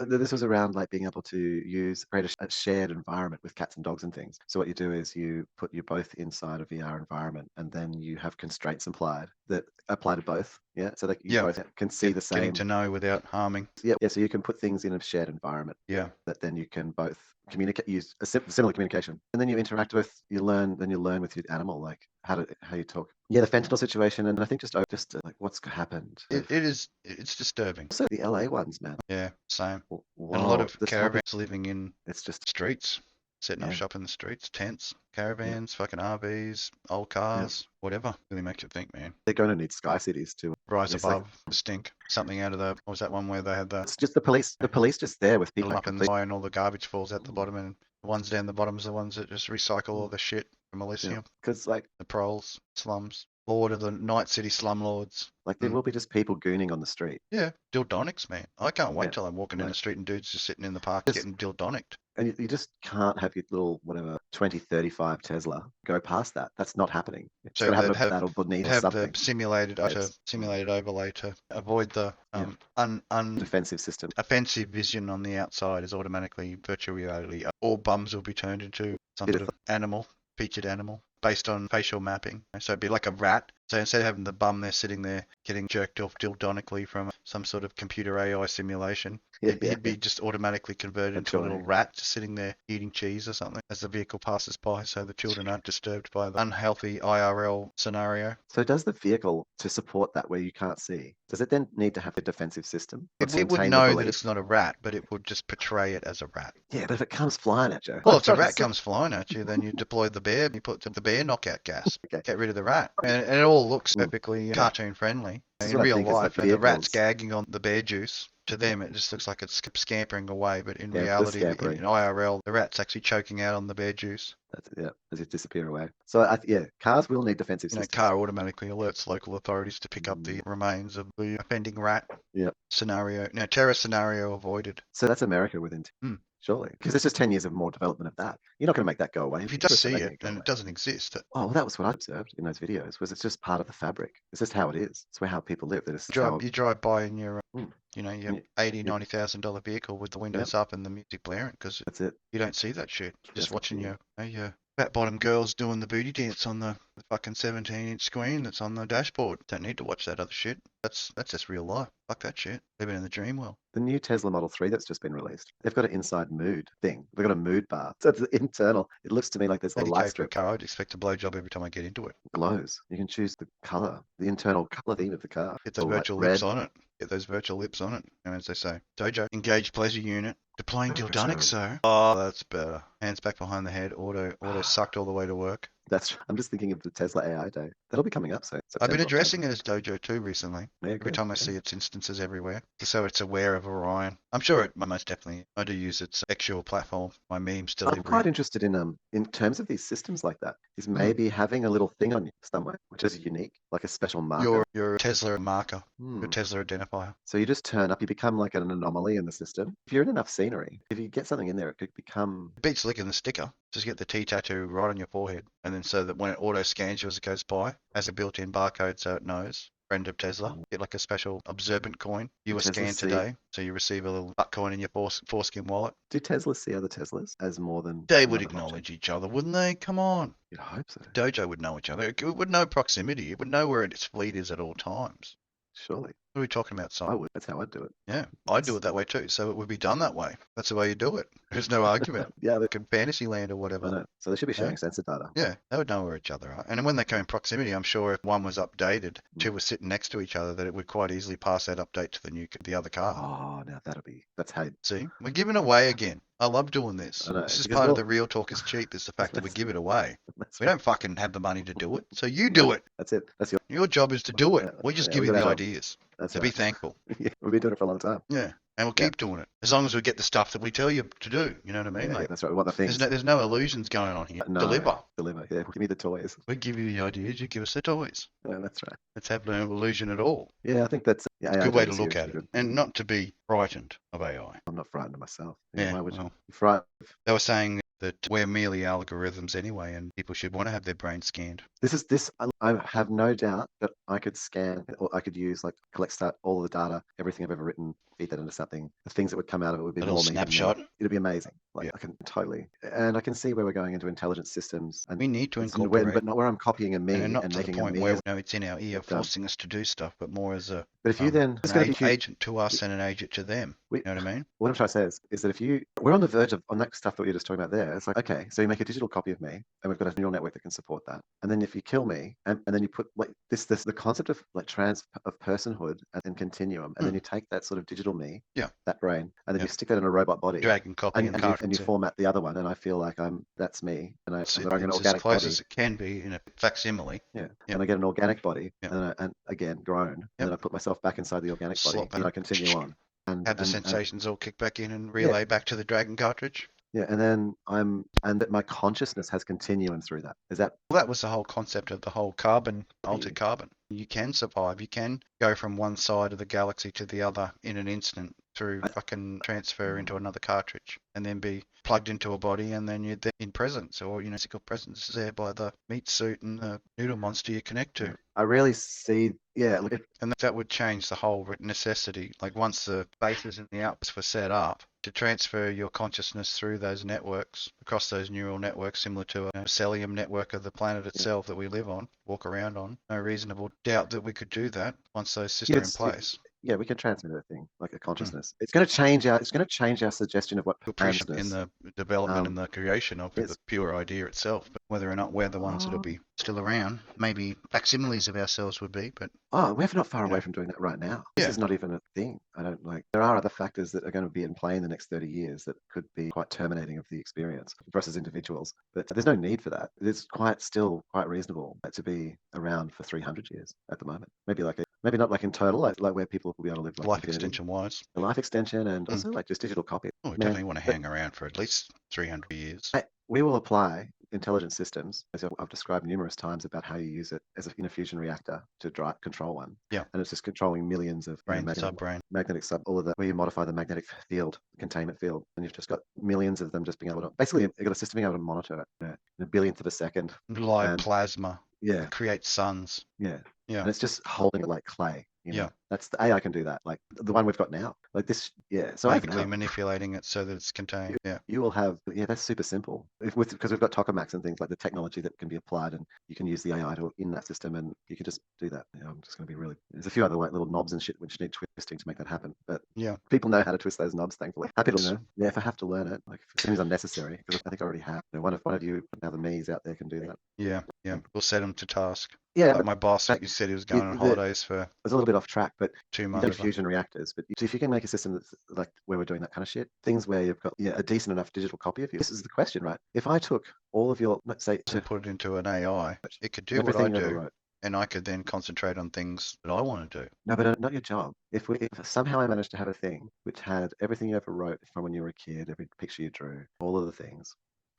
this was around like being able to create a shared environment with cats and dogs and things. So what you do is you both inside a VR environment, and then you have constraints applied that apply to both. Yeah, so that you Yeah, both can see the getting same. to know without harming. Yeah. So you can put things in a shared environment Yeah. that then you can both communicate, use a similar communication, and then you interact with, you learn with your animal, like how you talk. Yeah, the fentanyl situation, and I think just like what's happened. It's disturbing. Also, the LA ones, man. Yeah, same. And a lot Whoa, of this whole thing. caravans living in It's just, streets, setting up yeah, shop in the streets, tents, yeah, caravans, fucking RVs, old yeah. cars, whatever. Really makes you think, man. They're going to need sky cities to Rise release like, above the stink. Something out of what was that one where they had it's just the police. The police just there with the people like up in the complete. sky and all the garbage falls out the bottom, and the ones down the bottom's the ones that just recycle all the shit from Yeah, Elysium. because like The proles, slums, Lord of the Night City slumlords. there will be just people gooning on the street. Yeah, dildonics, man. I can't Yeah, wait till I'm walking down like the street and dudes just sitting in the park just getting dildonicked. and you just can't have your little whatever 2035 Tesla go past that. That's not happening. It's So got to have they'd a have battle beneath or have the something. simulated overlay to avoid the Yeah, defensive system. offensive vision on the outside is automatically virtual reality. All bums will be turned into some Bit sort of of featured animal based on facial mapping. So it'd be like a rat. So instead of having the bum there sitting there getting jerked off dildonically from some sort of computer AI simulation, yeah, he'd be just automatically converted into a little enjoying. rat just sitting there eating cheese or something as the vehicle passes by, so the children aren't disturbed by the unhealthy IRL scenario. So does the vehicle to support that where you can't see? Does it then need to have a defensive system or to It would maintain the know that it's belief? not a rat, but it would just portray it as a rat. Yeah, but if it comes flying at you, Well, if the rat comes flying at you, then you deploy the bear, you put the bear knockout gas, okay. get rid of the rat. And it all looks Mm. perfectly cartoon friendly. This is In what I real think is the life, the rat's vehicles. gagging on the bear juice. To them, it just looks like it's scampering away, but in Yeah, the reality, scampering. in IRL, the rat's actually choking out on the bear juice. That's yeah, as it disappear away. So yeah, cars will need defensive systems. Car automatically alerts local authorities to pick up the remains of the offending rat. Yeah. Scenario. Now, terror scenario avoided. So that's America within surely, because it's just 10 years of more development of that. You're not going to make that go away. If you just see it and it doesn't exist, oh, well, that was what I observed in those videos. Was it's just part of the fabric. It's just how it is. It's how people live. That is you drive by in your Mm. your Yeah. $80,000-$90,000 vehicle with the windows up and the music blaring, because That's it. you don't see that shit. Just That's watching cool. your fat bottom girls doing the booty dance on the fucking 17-inch screen that's on the dashboard. Don't need to watch that other shit. That's just real life. Fuck that shit. Living in the dream world. The new Tesla Model 3 that's just been released, they've got an inside mood thing. They've got a mood bar. So it's internal. It looks to me like there's a light for a strip. car, I'd expect a blowjob every time I get into it. Glows. You can choose the color, the internal color theme of the car. Get the Or like virtual red, lips on it. Get those virtual lips on it. And as they say, Dojo, engage pleasure unit, deploying Dildonic, Virtual. so. Oh, that's better. Hands back behind the head, auto sucked all the way to work. I'm just thinking of the Tesla AI Day. That'll be coming up soon. I've been September, addressing October. it as Dojo too recently. Yeah, Every good. time I see its instances everywhere, so it's aware of Orion. I'm sure it most definitely. I do use its actual platform, my memes I'm delivery. quite interested in terms of these systems like that, is maybe having a little thing on you somewhere, which is unique, like a special marker. Your Tesla marker, your Hmm. Tesla identifier. So you just turn up, you become like an anomaly in the system. If you're in enough scenery, if you get something in there, it could become. It beats licking the sticker. Just get the T tattoo right on your forehead, and then so that when it auto scans you as it goes by, has a built-in barcode so it knows. Friend of Tesla, get like a special observant coin. You were Tesla scanned see- today, so you receive a little butt coin in your foreskin wallet. Do Teslas see other Teslas as more than They would another acknowledge object? each other, wouldn't they? Come on. You'd hope so. Dojo would know each other. It would know proximity. It would know where its fleet is at all times. Surely. What are we talking about, I Simon? would. That's how I'd do it. Yeah, I'd do it that way too. So it would be done that way. That's the way you do it. There's no argument. Yeah, Like in Fantasyland or I whatever. know. So they should be Yeah. sharing sensor data. Yeah, they would know where each other are. And when they come in proximity, I'm sure if one was updated, two were sitting next to each other, that it would quite easily pass that update to the other car. Oh, now that's how. See, we're giving away again. I love doing this. I know, This is because part of the Real Talk is Cheap, is the fact that we give it away. We don't fucking have the money to do it, so you do it. That's it. That's your. Your job is to do it. We just Yeah, give we you the gotta have- ideas. That's To right. be thankful. Yeah, we've been doing it for a long time. Yeah, and we'll Yeah. keep doing it as long as we get the stuff that we tell you to do. You know what I mean? Yeah, Like, that's right. We want the things. there's no illusions going on here. No. Deliver. Deliver. Yeah, give me the toys. We give you the ideas, you give us the toys. Yeah, that's right. Let's have no illusion at all. Yeah, I think that's It's a good way to look at it, and not to be frightened of AI. I'm not frightened of myself. Yeah, Why would well. you be frightened? They were saying that we're merely algorithms anyway, and people should want to have their brains scanned. This. I have no doubt that I could scan or I could use like collect all of the data, everything I've ever written, feed that into something. The things that would come out of it would be A more little me than snapshot. them. It'd be amazing. Like Yeah. I can totally, and I can see where we're going into intelligent systems. And We need to it's incorporate, but not where I'm copying a me and not and to the making a point me. where it's in our ear But, forcing us to do stuff, but more as a But if you then, it's going to be huge. agent to us and an agent to them. We- You know what I mean? What I'm trying to say is that we're on the verge of, on that stuff that we were just talking about there, it's like, okay, so you make a digital copy of me, and we've got a neural network that can support that. And then if you kill me, and then you put like the concept of like of personhood and continuum, and then you take that sort of digital me, Yeah. that brain, and then Yeah. you stick that in a robot body, Drag and copy and you format the other one, and I feel like that's me, and it's I'm an as organic close body. as it can be in a facsimile. Yeah. Yeah. And I get an organic body, Yeah. and again grown, Yep. and then I put myself back inside the organic body, Slop and in. I continue on. And Have the and- sensations all kick back in and relay back to the Dragon cartridge. Yeah, and then that my consciousness has continuum through that. Is that Well, that was the whole concept of the whole carbon, altered carbon. You can survive. You can go from one side of the galaxy to the other in an instant through fucking transfer into another cartridge and then be plugged into a body, and then you're there in presence, or, physical presence there by the meat suit and the noodle monster you connect to. I really see? Yeah, look at And that would change the whole necessity. Like once the bases and the outputs were set up, to transfer your consciousness through those networks, across those neural networks, similar to a cellular network of the planet itself that we live on, walk around on. No reasonable doubt that we could do that once those systems are in place. Yeah, we can transmit a thing like a consciousness. It's going to change our suggestion of what Appreciate in the development and the creation of yes. the pure idea itself, but whether or not we're the ones that'll be still around, maybe facsimiles of ourselves would be, but we're not far away from doing that right now. This is not even a thing. I don't like. There are other factors that are going to be in play in the next 30 years that could be quite terminating of the experience for us as individuals. But there's no need for that. It's still quite reasonable to be around for 300 years at the moment. Maybe not like in total, like where people will be able to live like life infinity. extension wise. The life extension, and also like just digital copy. Oh, we definitely want to hang around for at least 300 years. We will apply intelligent systems, as I've described numerous times about how you use it in a fusion reactor to control one. Yeah. And it's just controlling millions of Brain, subbrain. magnetic all of that, where you modify the magnetic field, containment field, and you've just got millions of them just being able to, basically, you've got a system being able to monitor it in a billionth of a second. Live plasma. Yeah. Create suns. Yeah. Yeah. And it's just holding it like clay. Yeah. That's the AI can do that. Like the one we've got now. Like this. Yeah. So Actively manipulating it so that it's contained. Yeah. You will have. Yeah, that's super simple. Because we've got tokamaks and things like the technology that can be applied, and you can use the AI in that system, and you can just do that. I'm just going to be really. There's a few other like little knobs and shit which need twisting to make that happen. But yeah, people know how to twist those knobs. Thankfully, happy to learn. Yeah, if I have to learn it, like if it seems unnecessary, because I think I already have. One of you, now the me's out there can do that. Yeah. We'll set them to task. Yeah, Like but my boss, that, you said he was going on the, holidays for was a little bit off track, but 2 months. don't fusion reactors. But if you can make a system that's like where we're doing that kind of shit, things where you've got a decent enough digital copy of you. This is the question, right? If I took all of your, let's say, And put it into an AI, it could do what everything I you ever do, wrote. and I could then concentrate on things that I want to do. No, but not your job. If somehow I managed to have a thing which had everything you ever wrote from when you were a kid, every picture you drew, all of the things,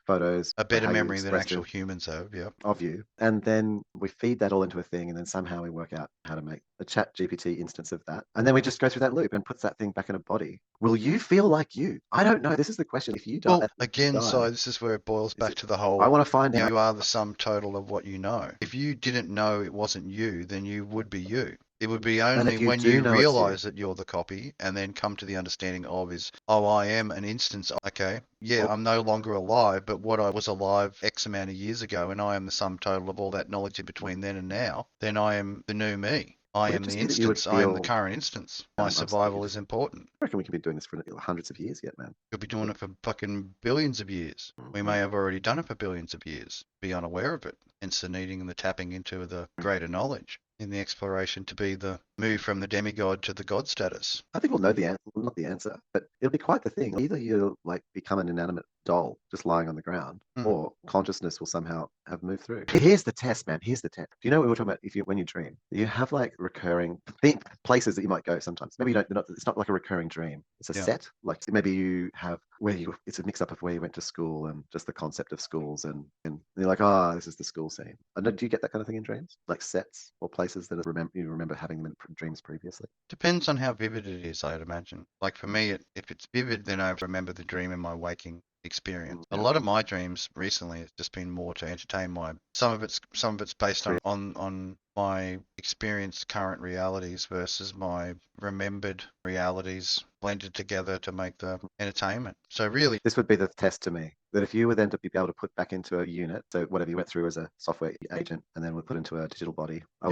photos, A better how you memory than expressed actual it humans have, yeah. of you, and then we feed that all into a thing, and then somehow we work out how to make a chat GPT instance of that, and then we just go through that loop and puts that thing back in a body. Will you feel like you? I don't know. This is the question. If you Well, die, again, so this is where it boils back to the I whole, want to find out. you are the sum total of what you know. If you didn't know it wasn't you, then you would be you. It would be And only if you when do you know it's you, realize that you're the copy and then come to the understanding of oh, I am an instance. Okay, yeah, well, I'm no longer alive, but what I was alive X amount of years ago, and I am the sum total of all that knowledge in between then and now, then I am the new me. I would it am just the be that you would instance. I am the feel? current instance. My I'm sorry, survival is important. I reckon we can be doing this for hundreds of years yet, man. Could be doing it for fucking billions of years. We Mhm. may have already done it for billions of years, be unaware of it, hence the needing and the tapping into the greater knowledge in the exploration to be the move from the demigod to the god status. I think we'll know the answer, not the answer, but it'll be quite the thing. Either you'll like become an inanimate doll just lying on the ground, or consciousness will somehow have moved through. Here's the test, man. Here's the test. Do you know what we were talking about? When you dream, you have like recurring places that you might go sometimes. Maybe you don't. It's not like a recurring dream. It's a Yeah. set. Like maybe you have it's a mix up of where you went to school and just the concept of schools, and you're like, oh, this is the school scene. And do you get that kind of thing in dreams, like sets or places that you remember having them in dreams previously? Depends on how vivid it is, I'd imagine. Like for me, if it's vivid, then I remember the dream in my waking experience. A Yeah. lot of my dreams recently has just been more to entertain my. Some of it's based on my experienced current realities versus my remembered realities blended together to make the entertainment. So really, This would be the test to me, that if you were then to be able to put back into a unit, so whatever you went through as a software agent, and then we put into a digital body, a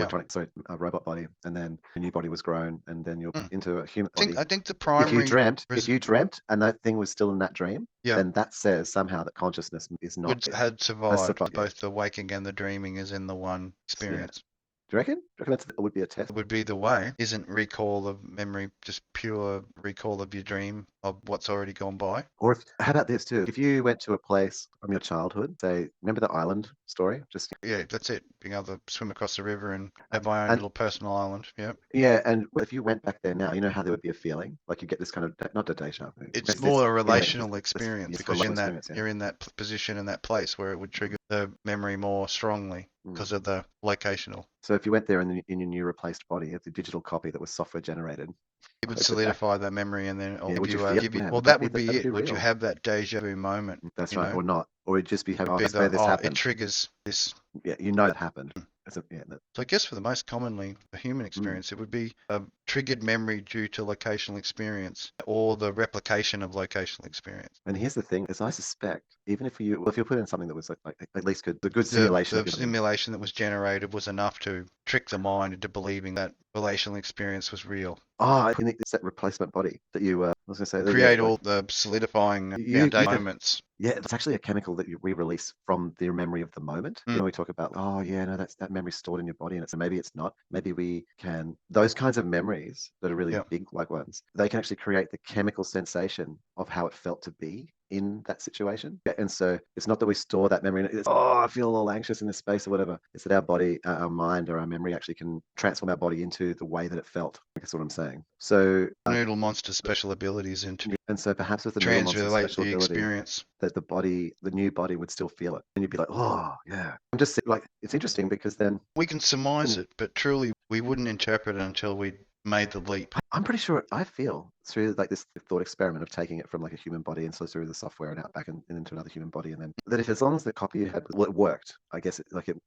robot body, and then a new body was grown, and then you're into a human body. I think the If primary you dreamt, and that thing was still in that dream, yeah then that says somehow that consciousness is not had survived survived. both the waking and the dreaming is in the one Yeah. experience. Do you reckon? That would be a test? It would be the way. Isn't recall of memory just pure recall of your dream of what's already gone by? Or how about this too? If you went to a place from your childhood, say, remember the island story? Just Yeah, that's it. Being able to swim across the river and have my own little personal island. Yeah. Yeah, and if you went back there now, you know how there would be a feeling like you get this kind of not a deja vu. It's more a relational experience because yeah. you're in that position in that place where it would trigger the memory more strongly because of the locational. So if you went there in your new replaced body, it's a digital copy that was software generated. It would solidify that memory and then would you give you. yeah, Well, would that be would be it. Would you have that deja vu moment? That's right, or not, or it'd just be having this It happened. triggers this. Yeah, you know that happened. So I guess for the most commonly the human experience, it would be a triggered memory due to locational experience or the replication of locational experience. And here's the thing: is I suspect even if you put in something that was like at least the good simulation, the simulation that was generated was enough to trick the mind into believing that relational experience was real. I think it's that replacement body that you. I was going to say create all the solidifying foundation moments. Yeah, it's actually a chemical that we release from the memory of the moment. You know, we talk about, oh yeah, no, that memory stored in your body, and maybe it's not. Maybe we can those kinds of memories that are really big, like ones. They can actually create the chemical sensation of how it felt to be in that situation. And so it's not that we store that memory. It's, I feel all anxious in this space or whatever. It's that our body, our mind, or our memory actually can transform our body into the way that it felt. That's what I'm saying. So Noodle Monster's special abilities into and so perhaps with the translate the experience that the new body would still feel it, and you'd be like, oh yeah. I'm just like, it's interesting because then we can surmise it, but truly we wouldn't interpret it until we made the leap. I'm pretty sure I feel through like this thought experiment of taking it from like a human body and so through the software and out back and into another human body, and then that if as long as the copy you had, well, it worked. I guess you could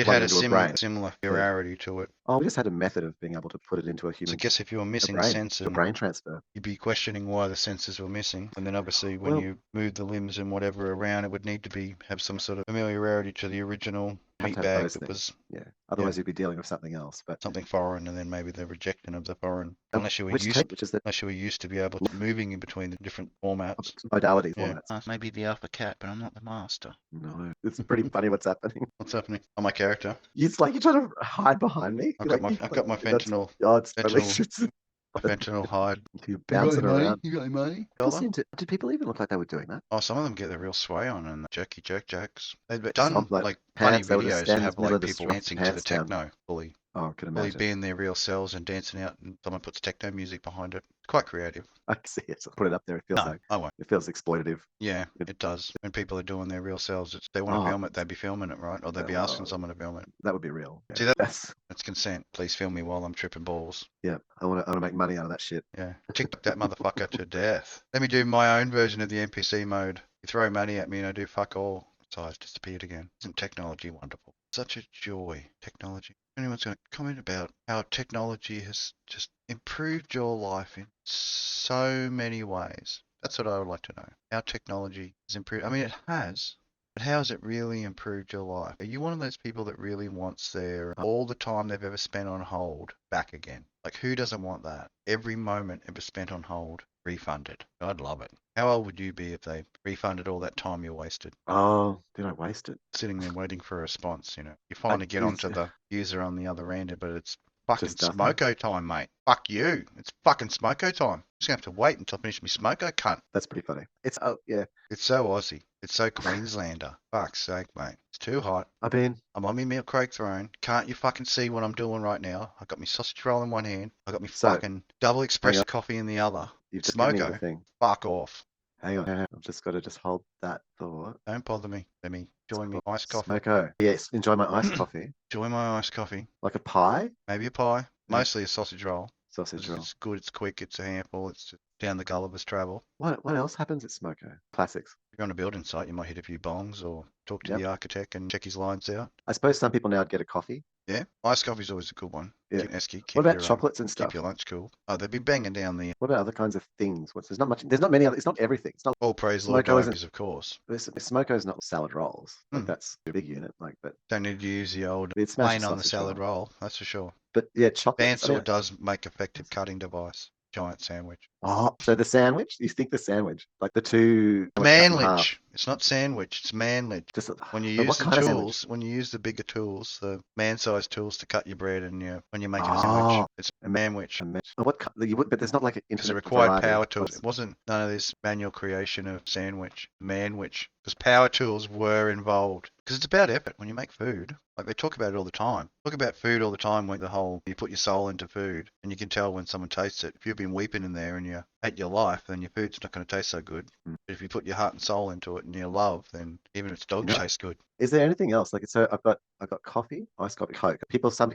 plug it into a brain. Similar variety to it. Oh, we just had a method of being able to put it into a human. So I guess if you were missing senses, brain transfer, you'd be questioning why the senses were missing, and then obviously when you move the limbs and whatever around, it would need to have some sort of familiarity to the original have meat to have bag those that things. was Yeah. Otherwise, you'd be dealing with something else. But something foreign, and then maybe the rejection of the foreign. Unless you were which used, tape? Which is the unless you were used to be able to moving in between the different formats. modality Yeah, formats? maybe the alpha cat, but I'm not the master. No, it's pretty funny what's happening. What's happening? Oh, my character. It's like you're trying to hide behind me. I've You're got my like, I've got my that's, fentanyl oh, it's totally fentanyl fentanyl hide. you You got bouncing any money? around. You got any money? People Dollar? did people even look like they were doing that? Oh, some of them get their real sway on and the jerky jerk jacks. They've Just done like like funny pants, they would just videos that stand in have the middle like of the people street, dancing to the pants down. techno, fully Oh, I could fully imagine. being their real selves and dancing out, and someone puts techno music behind it. It's quite creative. I can see it. So put it up there. It feels No, like I won't. it feels exploitative. Yeah, it does. When people are doing their real selves, if they want to Oh, film it, they'd be filming it, right? Or they'd be asking someone to film it. that would be real. See, Yeah. That's consent. Please film me while I'm tripping balls. yeah. I want to make money out of that shit. Yeah, TikTok that motherfucker to death. Let me do my own version of the NPC mode. You throw money at me and I do fuck all. Its eyes disappeared again. Isn't technology wonderful? Such a joy, technology. Anyone's going to comment about how technology has just improved your life in so many ways. That's what I would like to know. How technology has improved. I mean, it has. But how has it really improved your life? Are you one of those people that really wants their all the time they've ever spent on hold back again? Like, who doesn't want that? Every moment ever spent on hold refunded. I'd love it. How old would you be if they refunded all that time you wasted Oh, did I waste it? sitting there waiting for a response? You I, finally get onto the user on the other end, but it's fucking just nothing. smoko time, mate. Fuck you. It's fucking smoko time. Just gonna have to wait until I finish my smoko, cunt. That's pretty funny. It's yeah. It's so Aussie. It's so Queenslander. Fuck's sake, mate. It's too hot. I mean, I'm on my milk crate throne. Can't you fucking see what I'm doing right now? I got my sausage roll in one hand. I got my so fucking double hang espresso on. coffee in the other. You've just given me the Smoko. thing. Fuck off. Hang on. I've just got to just hold that thought. Don't bother me. Let me enjoy my iced coffee. Smoko. Yes, enjoy my iced coffee. Enjoy my iced coffee. Like a pie? Maybe a pie. Mostly a sausage roll. Sausage roll. It's good. It's quick. It's a handful. It's just down the Gulliver's Travel. What else happens at Smoko? Classics. If you're on a building site, you might hit a few bongs or talk to Yep. the architect and check his lines out. I suppose some people now get a coffee. Yeah, iced coffee's always a good one. Yeah. Esky, What about chocolates and stuff? Keep your lunch cool. Oh, they'd be banging down the What about other kinds of things? There's not much. There's not many other. It's not everything. It's not. all praise Lord Smoko isn't. diapers, of course. Smoko's not salad rolls. Like that's a big unit. Like, but Don't need to use the old it's plain on the salad roll. That's for sure. But yeah, chocolates. Bandsaw does make effective cutting device. Giant sandwich. Oh, so the sandwich? You think the sandwich, like the two manlage? It's not sandwich. It's manlage. Just when you use the tools, when you use the bigger tools, the man-sized tools to cut your bread, and when you're making a sandwich, it's a manwich. But there's not like an infinite. It's a required power tool. It wasn't none of this manual creation of sandwich, manwich, because power tools were involved. Because it's about effort when you make food. Like they talk about it all the time. Talk about food all the time when you put your soul into food, and you can tell when someone tastes it. If you've been weeping in there and you hate your life, then your food's not going to taste so good. But if you put your heart and soul into it and you love, then even its dogs taste good. Is there anything else? Like, so I've got coffee, iced coffee, Coke. Because not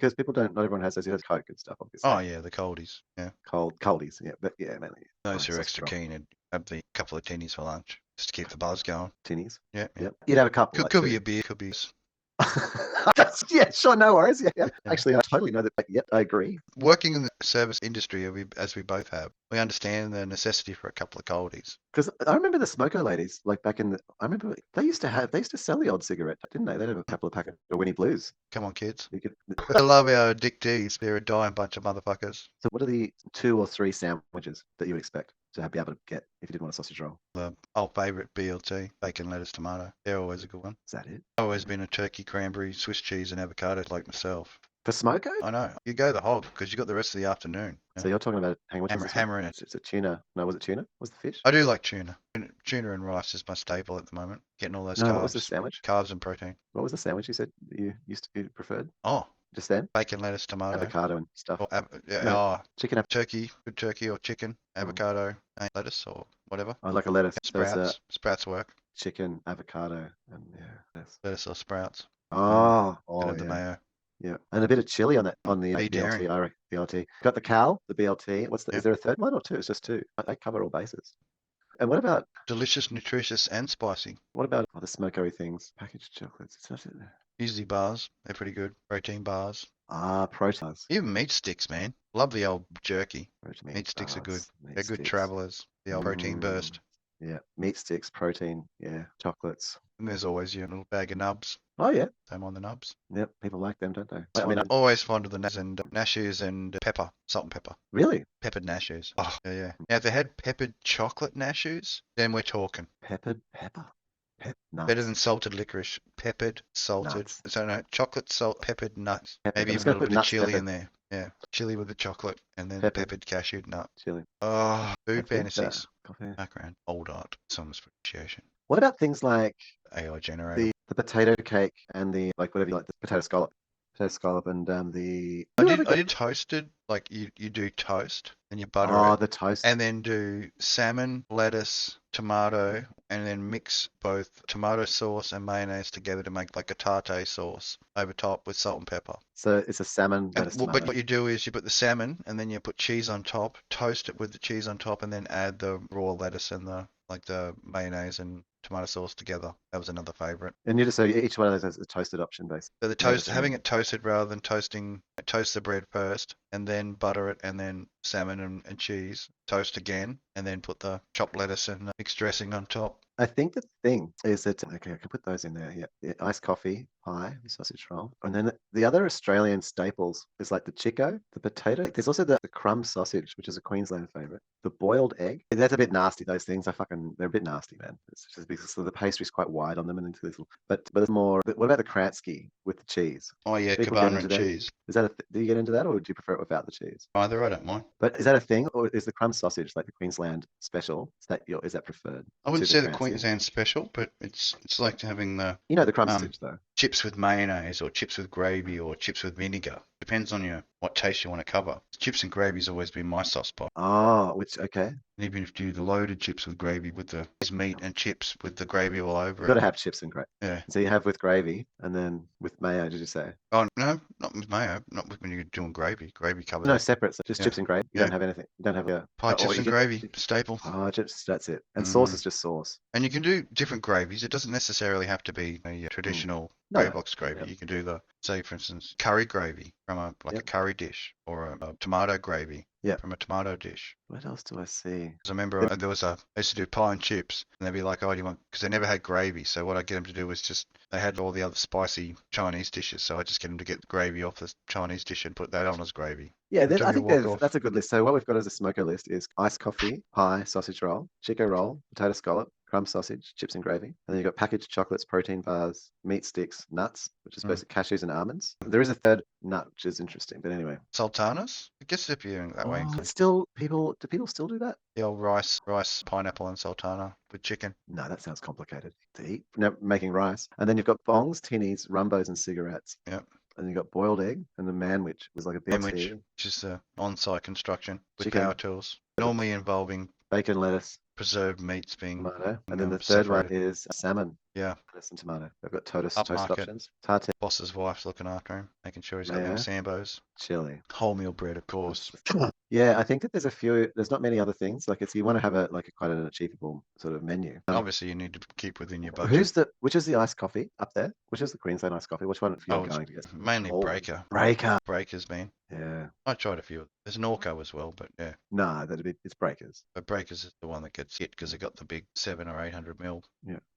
everyone has those. You have Coke and stuff, obviously. Oh yeah, the coldies. Yeah. Coldies. Yeah, but yeah, mainly. Those who are extra keen and have the couple of tinnies for lunch just to keep the buzz going. Tinnies. Yeah. You'd have a couple. Could be a beer. Could be. Yeah, sure, no worries. Yeah. Actually, I totally know that. Yep, I agree. Working in the service industry, as we both have, we understand the necessity for a couple of coldies. Because I remember the smoko ladies, like back in I remember they used to sell the odd cigarette, didn't they? They'd have a couple of packets of Winnie Blues. Come on, kids. I love our addictees. They're a dying bunch of motherfuckers. So what are the 2 or 3 sandwiches that you expect to be able to get if you did want a sausage roll? The old favourite BLT, bacon, lettuce, tomato. They're always a good one. Is that it? I've always been a turkey, cranberry, Swiss cheese and avocado like myself. For smoko? I know. You go the hog because you got the rest of the afternoon. So you're talking about hammering it. It's a tuna. No, was it tuna? Was the fish? I do like tuna. Tuna and rice is my staple at the moment. Getting all those carbs. What was the sandwich? Carbs and protein. What was the sandwich you said you used to preferred? Oh. Just then? Bacon, lettuce, tomato. Avocado and stuff. Chicken. Turkey, good turkey or chicken, avocado, and lettuce or whatever. I like a lettuce. Sprouts. Sprouts work. Chicken, avocado, and lettuce or sprouts. Oh, and the mayo. Yeah, and a bit of chili on the BLT. I reckon BLT. Got the cow, the BLT. Is there a third one or 2? It's just 2. They cover all bases. And what about delicious, nutritious, and spicy? What about the smokery things? Packaged chocolates. It's not it. Usually bars. They're pretty good. Protein bars. Proteins. Even meat sticks, man. Love the old jerky. Meat sticks are good. They're good travelers. The old protein burst. Yeah, meat sticks, protein. Yeah, chocolates. And there's always your little bag of nubs. Oh yeah. Same on the nubs. Yep. People like them, don't they? I mean, I'm always fond of the nashes and pepper, salt and pepper. Really? Peppered nashes. Oh, yeah, yeah. Now, if they had peppered chocolate nashes, then we're talking. Peppered pepper. Better Nuts. than salted licorice. Peppered, salted. Nuts. So no, chocolate, salt, peppered nuts. Peppered. Maybe I'm just even a gonna little put bit of nuts chili peppered. in there. Yeah, chili with the chocolate and then the Peppered. peppered cashew nut. Chili. Oh, I food think fantasies. coffee. Background. Old art. Someone's appreciation. What about things like AI generator. the potato cake and the like whatever you like, the potato scallop, and the. I You ever did. I get did toasted. Like you do toast and you butter oh it, the toast? and then do salmon, lettuce, tomato, and then mix both tomato sauce and mayonnaise together to make like a tartare sauce over top with salt and pepper. So it's a salmon lettuce But tomato. what you do is you put the salmon and then you put cheese on top, toast it with the cheese on top, and then add the raw lettuce and the mayonnaise and tomato sauce together. That was another favorite. And you just so each one of those has a toasted option base. So the toast, having it toasted rather than toasting, toast the bread first and then butter it and then salmon and cheese, toast again, and then put the chopped lettuce and mixed dressing on top. I think the thing is that okay, I can put those in there. Yeah, the iced coffee, pie, sausage roll, and then the other Australian staples is like the chico, the potato. There's also the crumb sausage, which is a Queensland favorite. The boiled egg. That's a bit nasty. Those things, they're a bit nasty, man. It's just because the pastry's quite wide on them and into this little. But it's more. But what about the Kransky with the cheese? Oh yeah, People get cabana into and that. cheese. Is that do you get into that, or do you prefer it without the cheese? Either, I don't mind. But is that a thing, or is the crumb sausage like the Queensland special? Is that preferred I wouldn't to the say the Kransky? Queensland special, but it's like having the You know the crumb sausage though. chips with mayonnaise or chips with gravy or chips with vinegar. Depends on what taste you want to cover. Chips and gravy's always been my soft spot. Oh, okay. And even if you do the loaded chips with gravy with the meat and chips with the gravy all over You've got to it. have chips and gravy. Yeah. So you have with gravy and then with mayo, did you say? Oh no, not with mayo. Not when you're doing gravy. Gravy covers No, that. separate. So just chips and gravy. You don't have anything. You don't have a Pie or chips you and get- gravy, staple. Oh, chips. That's it. And sauce is just sauce. And you can do different gravies. It doesn't necessarily have to be a traditional No. gravy box gravy. Yep. You can do say for instance, curry gravy from a curry dish or a tomato gravy Yep. from a tomato dish. What else do I see? I remember I used to do pie and chips, and they'd be like, "Oh, do you want?" Because they never had gravy. So what I get them to do was they had all the other spicy Chinese dishes, so I just get them to get the gravy off the Chinese dish and put that on as gravy. Yeah, Until I you think walk off. that's a good list. So what we've got as a smoker list is iced coffee, pie, sausage roll, chico roll, potato scallop, crumb sausage, chips and gravy. And then you've got packaged chocolates, protein bars, meat sticks, nuts, which is basically cashews and almonds. There is a third nut, which is interesting. But anyway. Sultanas? I guess if you're that way. Do people still do that? The old rice, pineapple, and sultana with chicken. No, that sounds complicated to eat. No, making rice. And then you've got bongs, tinnies, rumbos, and cigarettes. Yep. And you've got boiled egg and the manwich was like a big Manwich, which is the on-site construction with Chicken. power tools, normally involving bacon, lettuce, preserved meats being tomato. And then the third one separated. is salmon. Yeah. Lettuce and tomato. They've got toast Upmarket. options. Tartare, Boss's wife's looking after him, making sure he's got Mayo. them Sambos. chili. Wholemeal bread, of course. Yeah, I think that there's not many other things. Like you want to have quite an achievable sort of menu. Obviously, you need to keep within your budget. Which is the iced coffee up there? Which is the Queensland iced coffee? Which one if you're going to get? Mainly Breaker. Breakers, man. Yeah. I tried a few. There's an Orco as well, but yeah. No, it's Breakers. But Breakers is the one that gets hit because it got the big 700 or 800 mil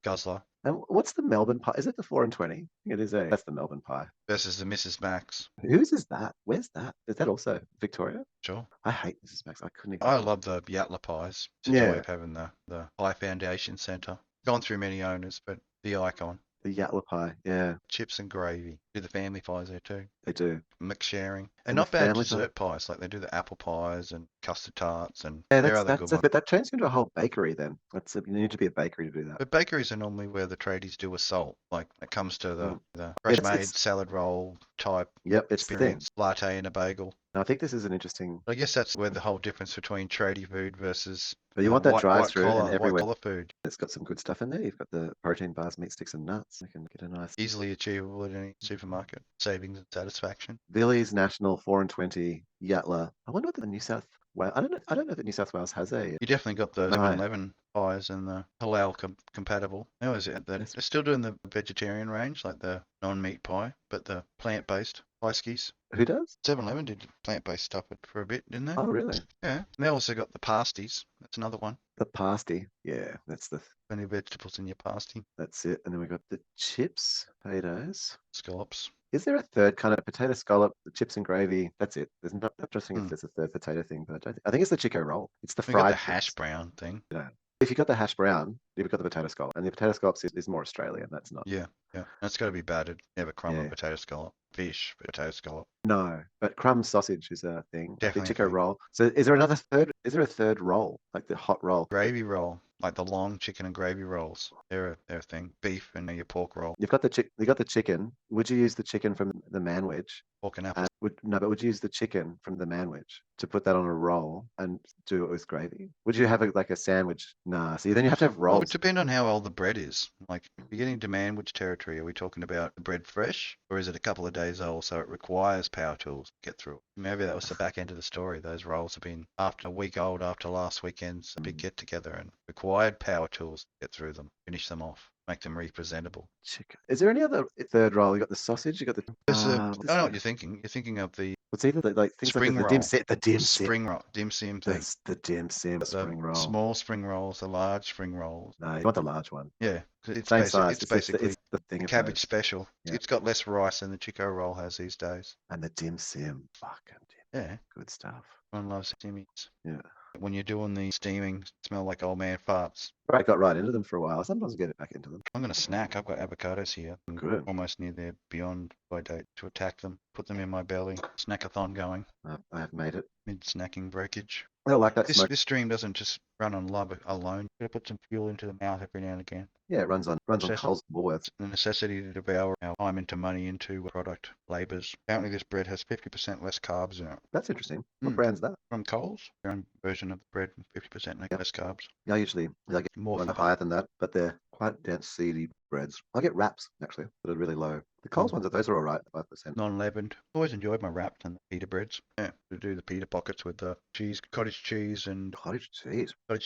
guzzler. And what's the Melbourne pie? Is it the 4 and 20? It is that's the Melbourne pie. Versus the Mrs. Max. Whose is that? Where's that? Is that also Victoria? Sure. I hate Mrs. Max. I couldn't even. I love the Yatla pies. It's a joy of having the Pie Foundation Centre. Gone through many owners, but the icon. The Yatla pie, yeah. Chips and gravy. Do the family pies there too. They do. Mix sharing. And And not the bad family dessert pies. Like they do the apple pies and custard tarts and Yeah, there are other good ones. but that turns you into a whole bakery then. You need to be a bakery to do that. But bakeries are normally where the tradies do a salt. Like it comes to the Yeah, fresh made salad roll type Yep, it's the thing. experience. Latte and a bagel. I think this is an interesting. I guess that's where the whole difference between tradie food versus But you want that drive-through and white everywhere. collar food. It's got some good stuff in there. You've got the protein bars, meat sticks, and nuts. You can get a nice. Easily achievable at any supermarket. Savings and satisfaction. Billy's National 4 and 20 Yatla. I wonder what the New South Wales. I don't know that New South Wales has a. You definitely got the No. 7-Eleven pies and the halal compatible. How is it? They're still doing the vegetarian range, like the non-meat pie, but the plant-based pie skis. Who does? 7-Eleven did plant-based stuff for a bit, didn't they? Oh, really? Yeah. And they also got the pasties. That's another one. The pasty. Yeah, that's Plenty of vegetables in your pasty. that's it. And then we got the chips, potatoes. Scallops. Is there a third kind of potato scallop, the chips and gravy? That's it. There's not interesting if Hmm. there's a third potato thing, but I think it's the Chico roll. It's the We got the fried hash chips. brown thing. Yeah. If you got the hash brown, you've got the potato scallop, and the potato scallops is more Australian. That's not. Yeah, yeah. That's got to be battered. Never crumb a Yeah. potato scallop. Fish, potato scallop. No, but crumb sausage is a thing. Like the Definitely a Chico thing. roll. So is there another third? Is there a third roll, like the hot roll? Gravy roll, like the long chicken and gravy rolls. They're a thing. Beef and your pork roll. You've got you got the chicken. Would you use the chicken from the manwich? Pork and apples. No, but would you use the chicken from the manwich to put that on a roll and do it with gravy? Would you have like a sandwich? Nah. See, then you have to have Well, it would rolls. depend on how old the bread is. Like, if you're getting to manwich territory, are we talking about the bread fresh, or is it a couple of days old, so it requires power tools to get through it? Maybe that was the back end of the story. Those rolls have been after a week old after last weekend's big get together and required power tools to get through them, finish them off, make them representable. Chicken. Is there any other third roll? You got the sausage. You got the. I know what you're thinking. You're thinking of the What's either like things spring like roll. the dim sim. Spring roll, dim sim thing. That's the dim sim spring roll. Small spring rolls, the large spring rolls. No, you want the large one. Yeah, it's Same size. It's basically it's the thing. cabbage special. Yeah. It's got less rice than the Chico roll has these days. And the dim sim. Fucking dim. Yeah, Good stuff. everyone loves dimmies. Yeah. When you're doing the steaming, smell like old man farts. I got right into them for a while. Sometimes I get it back into them. I'm gonna snack. I've got avocados here. I'm Good. almost near their beyond by date to attack them. Put them in my belly. Snackathon going. I have made it. Mid snacking breakage. I like that smoke. This stream doesn't just run on love alone. You gotta put some fuel into the mouth every now and again. Yeah, it runs on Coles and Woolworths. The necessity to devour our time into money into product labours. Apparently this bread has 50% less carbs in it. That's interesting. What brand's that? From Coles, their own version of the bread, 50% less carbs. I usually get More one higher than that, but they're quite dense, seedy breads. I get wraps actually that are really low. The Coles ones, those are all right, 5%. Non-leavened. Always enjoyed my wraps and the pita breads. Yeah, to do the pita pockets with the cheese, cottage cheese Cottage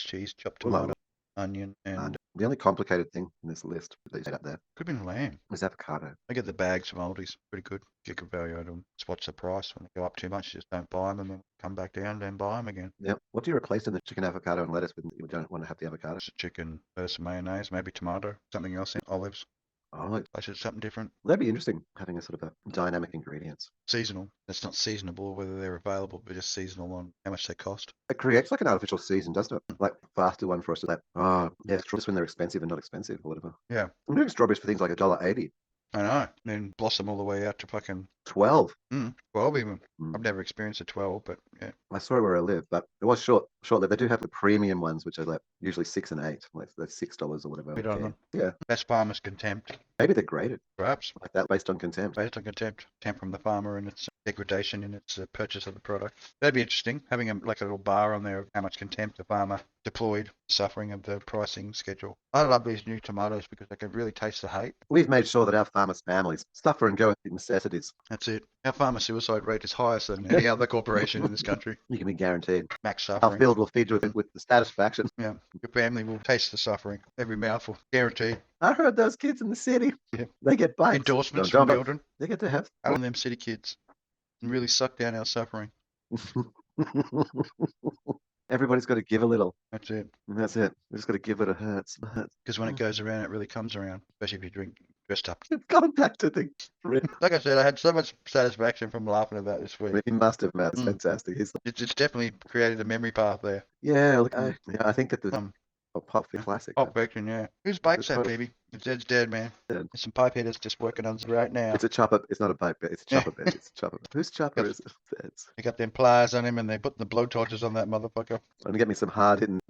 cheese, chopped tomato, onion, and the only complicated thing in this list that you said up there could have been lamb. is avocado. I get the bags from Aldi's. Pretty good. Get good value out of them. Just watch the price. When they go up too much, just don't buy them and then come back down, then buy them again. Yeah. What do you replace in the chicken, avocado, and lettuce when you don't want to have the avocado? Just chicken, lettuce, and mayonnaise, maybe tomato, something else in olives. Oh, Place it something different. that'd be interesting, having a sort of a dynamic ingredients. Seasonal. That's not seasonable whether they're available, but just seasonal on how much they cost. It creates like an artificial season, doesn't it? Like faster one for us to like, yeah, strawberries when they're expensive and not expensive or whatever. Yeah. I'm doing strawberries for things like $1.80. I know. And then blossom all the way out to fucking 12. 12 even. Mm. I've never experienced a 12, but yeah. I saw it where I live, but it was short-lived. They do have the premium ones, which are like usually 6 and 8, like they're $6 or whatever. Bit on them. Yeah. That's farmer's contempt. Maybe they're graded Perhaps. like that based on contempt. Based on contempt. Contempt from the farmer and its degradation in its purchase of the product. That'd be interesting. Having a little bar on there of how much contempt the farmer deployed, suffering of the pricing schedule. I love these new tomatoes because I can really taste the hate. We've made sure that our farmers' families suffer and go with the necessities. That's it. Our farmer suicide rate is highest than any other corporation in this country. You can be guaranteed. Max Our suffering. field will feed you with the satisfaction. Yeah. Your family will taste the suffering. Every mouthful. Guaranteed. I heard those kids in the city. Yeah. They get bikes. Endorsements from children. They get to have. I want them city kids. And really suck down our suffering. Everybody's got to give a little. That's it. And that's it. We just got to give it a hurts. Because when it goes around, it really comes around. Especially if you drink dressed up. It's gone back to the rip. Like I said, I had so much satisfaction from laughing about this week. He must have, Matt. It's fantastic. It's definitely created a memory path there. Yeah, look, I think that the Pop Classic. Pop Fiction, yeah. Whose bike's that, baby? It's dead, man. Dead. There's some pipe hitters just working on it right now. It's a chopper. It's not a bike bed. It's a chopper bed. It's a chopper bed. Whose chopper is it? They got them pliers on him and they put the blowtorches on that motherfucker. And get me some hard hitting.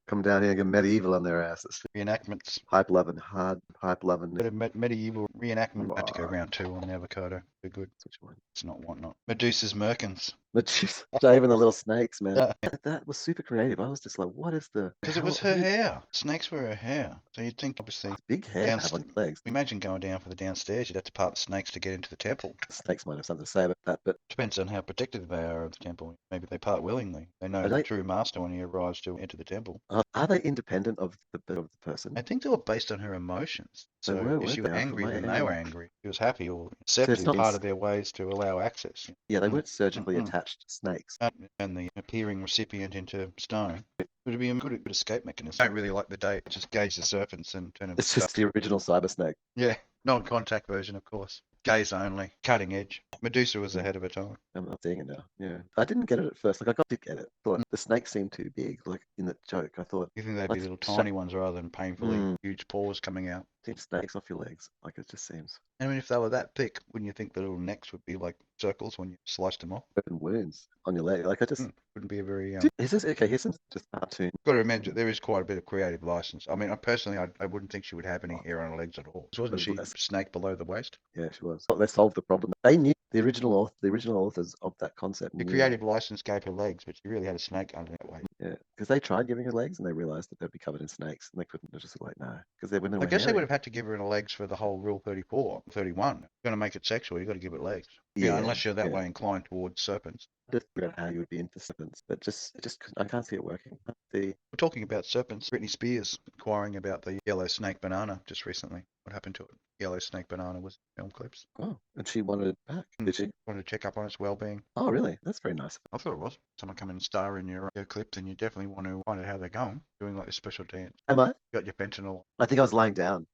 Come down here and get medieval on their asses. Reenactments. Pipe loving, hard pipe loving. Bit of medieval reenactment. Had to go round 2 on the avocado. Be good. Which one? It's not whatnot. Medusa's Merkins. But she's shaving the little snakes, man. That was super creative. I was just like, what is the? Because it was her hair. Snakes were her hair. So you'd think, obviously, big hair have on legs. Imagine going down for the downstairs. You'd have to part the snakes to get into the temple. Snakes might have something to say about that, but depends on how protective they are of the temple. Maybe they part willingly. They know the true master when he arrives to enter the temple. Are they independent of the person? I think they were based on her emotions. So if she was angry, then they were angry. If she was happy or accepted, part of their ways to allow access. Yeah, they weren't surgically attached snakes. And the appearing recipient into stone. Would be a good escape mechanism. I don't really like the date. Just gauge the serpents and turn them It's stuff. just the original Cyber Snake. Yeah, non-contact version, of course. Gaze only, cutting edge. Medusa was ahead of her time. I'm not seeing it now. Yeah, I didn't get it at first. Like did get it. Thought the snake seemed too big. Like in the joke, I thought. You think they'd be let's little tiny ones rather than painfully huge paws coming out? Take snakes off your legs. Like it just seems. I mean, if they were that thick, wouldn't you think the little necks would be like circles when you sliced them off? Open wounds on your leg. Like I just. Wouldn't be a very. Is this okay? Here's some just cartoon. Got to remember, there is quite a bit of creative license. I mean, I wouldn't think she would have any hair on her legs at all. Wasn't she a snake below the waist? Yeah, she was. Well, they solved the problem. They knew the original authors of that concept. The creative license gave her legs, but she really had a snake under that waist. Yeah, because they tried giving her legs and they realized that they'd be covered in snakes and they couldn't. They're just like, no, because they women. I guess they would have had to give her legs for the whole Rule 34, 31. If you're going to make it sexual, you've got to give it legs. Yeah, unless you're that way inclined towards serpents. Just figure out how you would be into serpents, but just I can't see it working. We're talking about serpents. Britney Spears inquiring about the yellow snake banana just recently. What happened to it? Yellow snake banana was film clips. Oh, and she wanted it back. Did she? Wanted to check up on its well-being. Oh, really? That's very nice. I thought it was. Someone come and star in your clips, and you definitely want to find out how they're going. Doing like a special dance. Am I? You got your fentanyl. I think I was lying down.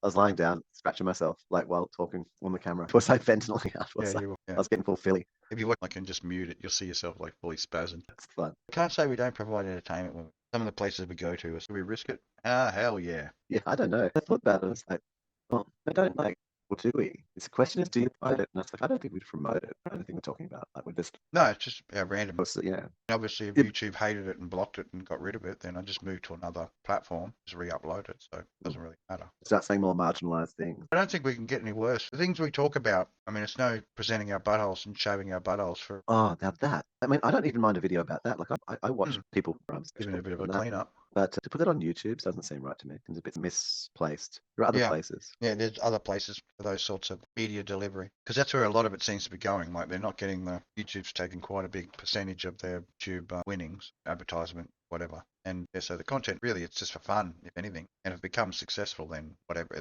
Scratching myself, like while talking on the camera. Was I fentanyling out? I was getting full Philly. If you watch, I can just mute it. You'll see yourself like fully spasmed. It's fun. I can't say we don't provide entertainment when some of the places we go to. Do we risk it? Ah, hell yeah. Yeah, I don't know. I thought about it. It's like, well, I don't like. Or do we? The question is, do you promote it? And it's like, I don't think we'd promote it. I don't think we're talking about. Like, we're just. No, it's just random. Yeah. Obviously, if YouTube hated it and blocked it and got rid of it, then I just moved to another platform, just re-upload it. So it doesn't really matter. Start saying more marginalized things. I don't think we can get any worse. The things we talk about, I mean, it's no presenting our buttholes and shaving our buttholes for. Oh, now that. I mean, I don't even mind a video about that. Like, I watch people. Giving it a bit of a clean-up. But to put it on YouTube doesn't seem right to me. It's a bit misplaced. There are other places. Yeah, there's other places for those sorts of media delivery. Because that's where a lot of it seems to be going. Like, they're not getting YouTube's taking quite a big percentage of their YouTube winnings, advertisement, whatever. And so the content, really, it's just for fun, if anything. And if it becomes successful, then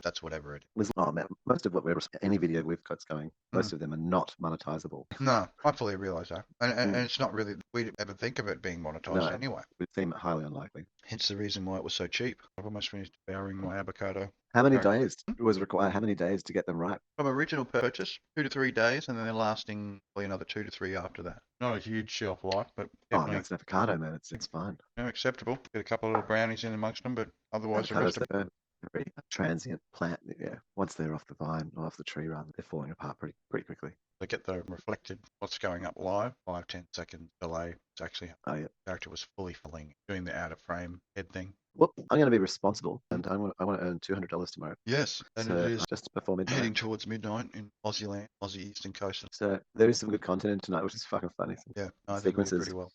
that's whatever it is. Oh, man, most of any video we've got going, most of them are not monetizable. No, I fully realise that. And it's not really, we ever think of it being monetized anyway. It would seem highly unlikely. Hence the reason why it was so cheap. I've almost finished devouring my avocado. How many days was required? How many days to get them right? From original purchase, 2 to 3 days, and then they're lasting probably another 2 to 3 after that. Not a huge shelf life, but definitely. Oh, that's an avocado, man. It's fine. Acceptable. Get a couple of little brownies in amongst them, but otherwise the rest of a very transient plant. Yeah, once they're off the vine or off the tree, rather, they're falling apart pretty quickly. They get the reflected what's going up live, 5-10 second delay. It's actually the character was fully filling, doing the out of frame head thing. Well, I'm going to be responsible, and I want to earn $200 tomorrow. Yes, and so it is just before midnight. Heading towards midnight in Aussie land, Aussie Eastern Coast. So there is some good content tonight, which is fucking funny. Yeah, I think sequences pretty well.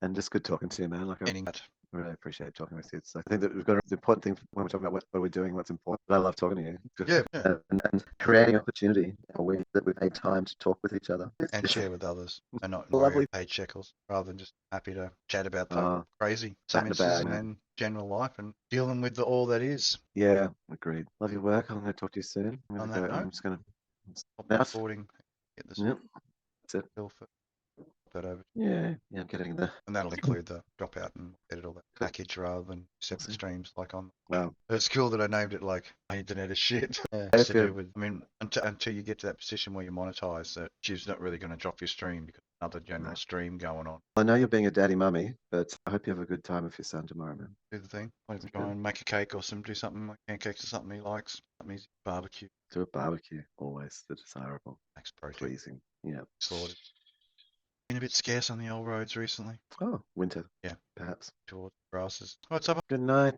And just good talking to you, man. Like that. I really appreciate talking with you. So I think that we've got the important thing when we're talking about what we're doing, what's important. But I love talking to you. Yeah. And creating opportunity that we've made time to talk with each other and share with others, and not paid shekels, rather than just happy to chat about the crazy and then general life and dealing with all that is. Yeah, agreed. Love your work. I'm going to talk to you soon. I'm just going to stop recording. Get this. Yep. That's it. That over. Yeah, I'm getting there. And that'll include the dropout and edit all that package rather than separate streams like on. Wow. It's cool that I named it like my internet is shit. I mean, until you get to that position where you monetize, that YouTube's not really going to drop your stream because another general stream going on. I know you're being a daddy mummy, but I hope you have a good time with your son tomorrow, man. Do the thing. I even try and make a cake or do something like pancakes or something he likes. Something easy. Barbecue. Do a barbecue. Always the desirable. Max protein. Pleasing. Yeah. Slaughtered. Been a bit scarce on the old roads recently. Oh, winter. Yeah. Perhaps. Towards grasses. What's up? Good night.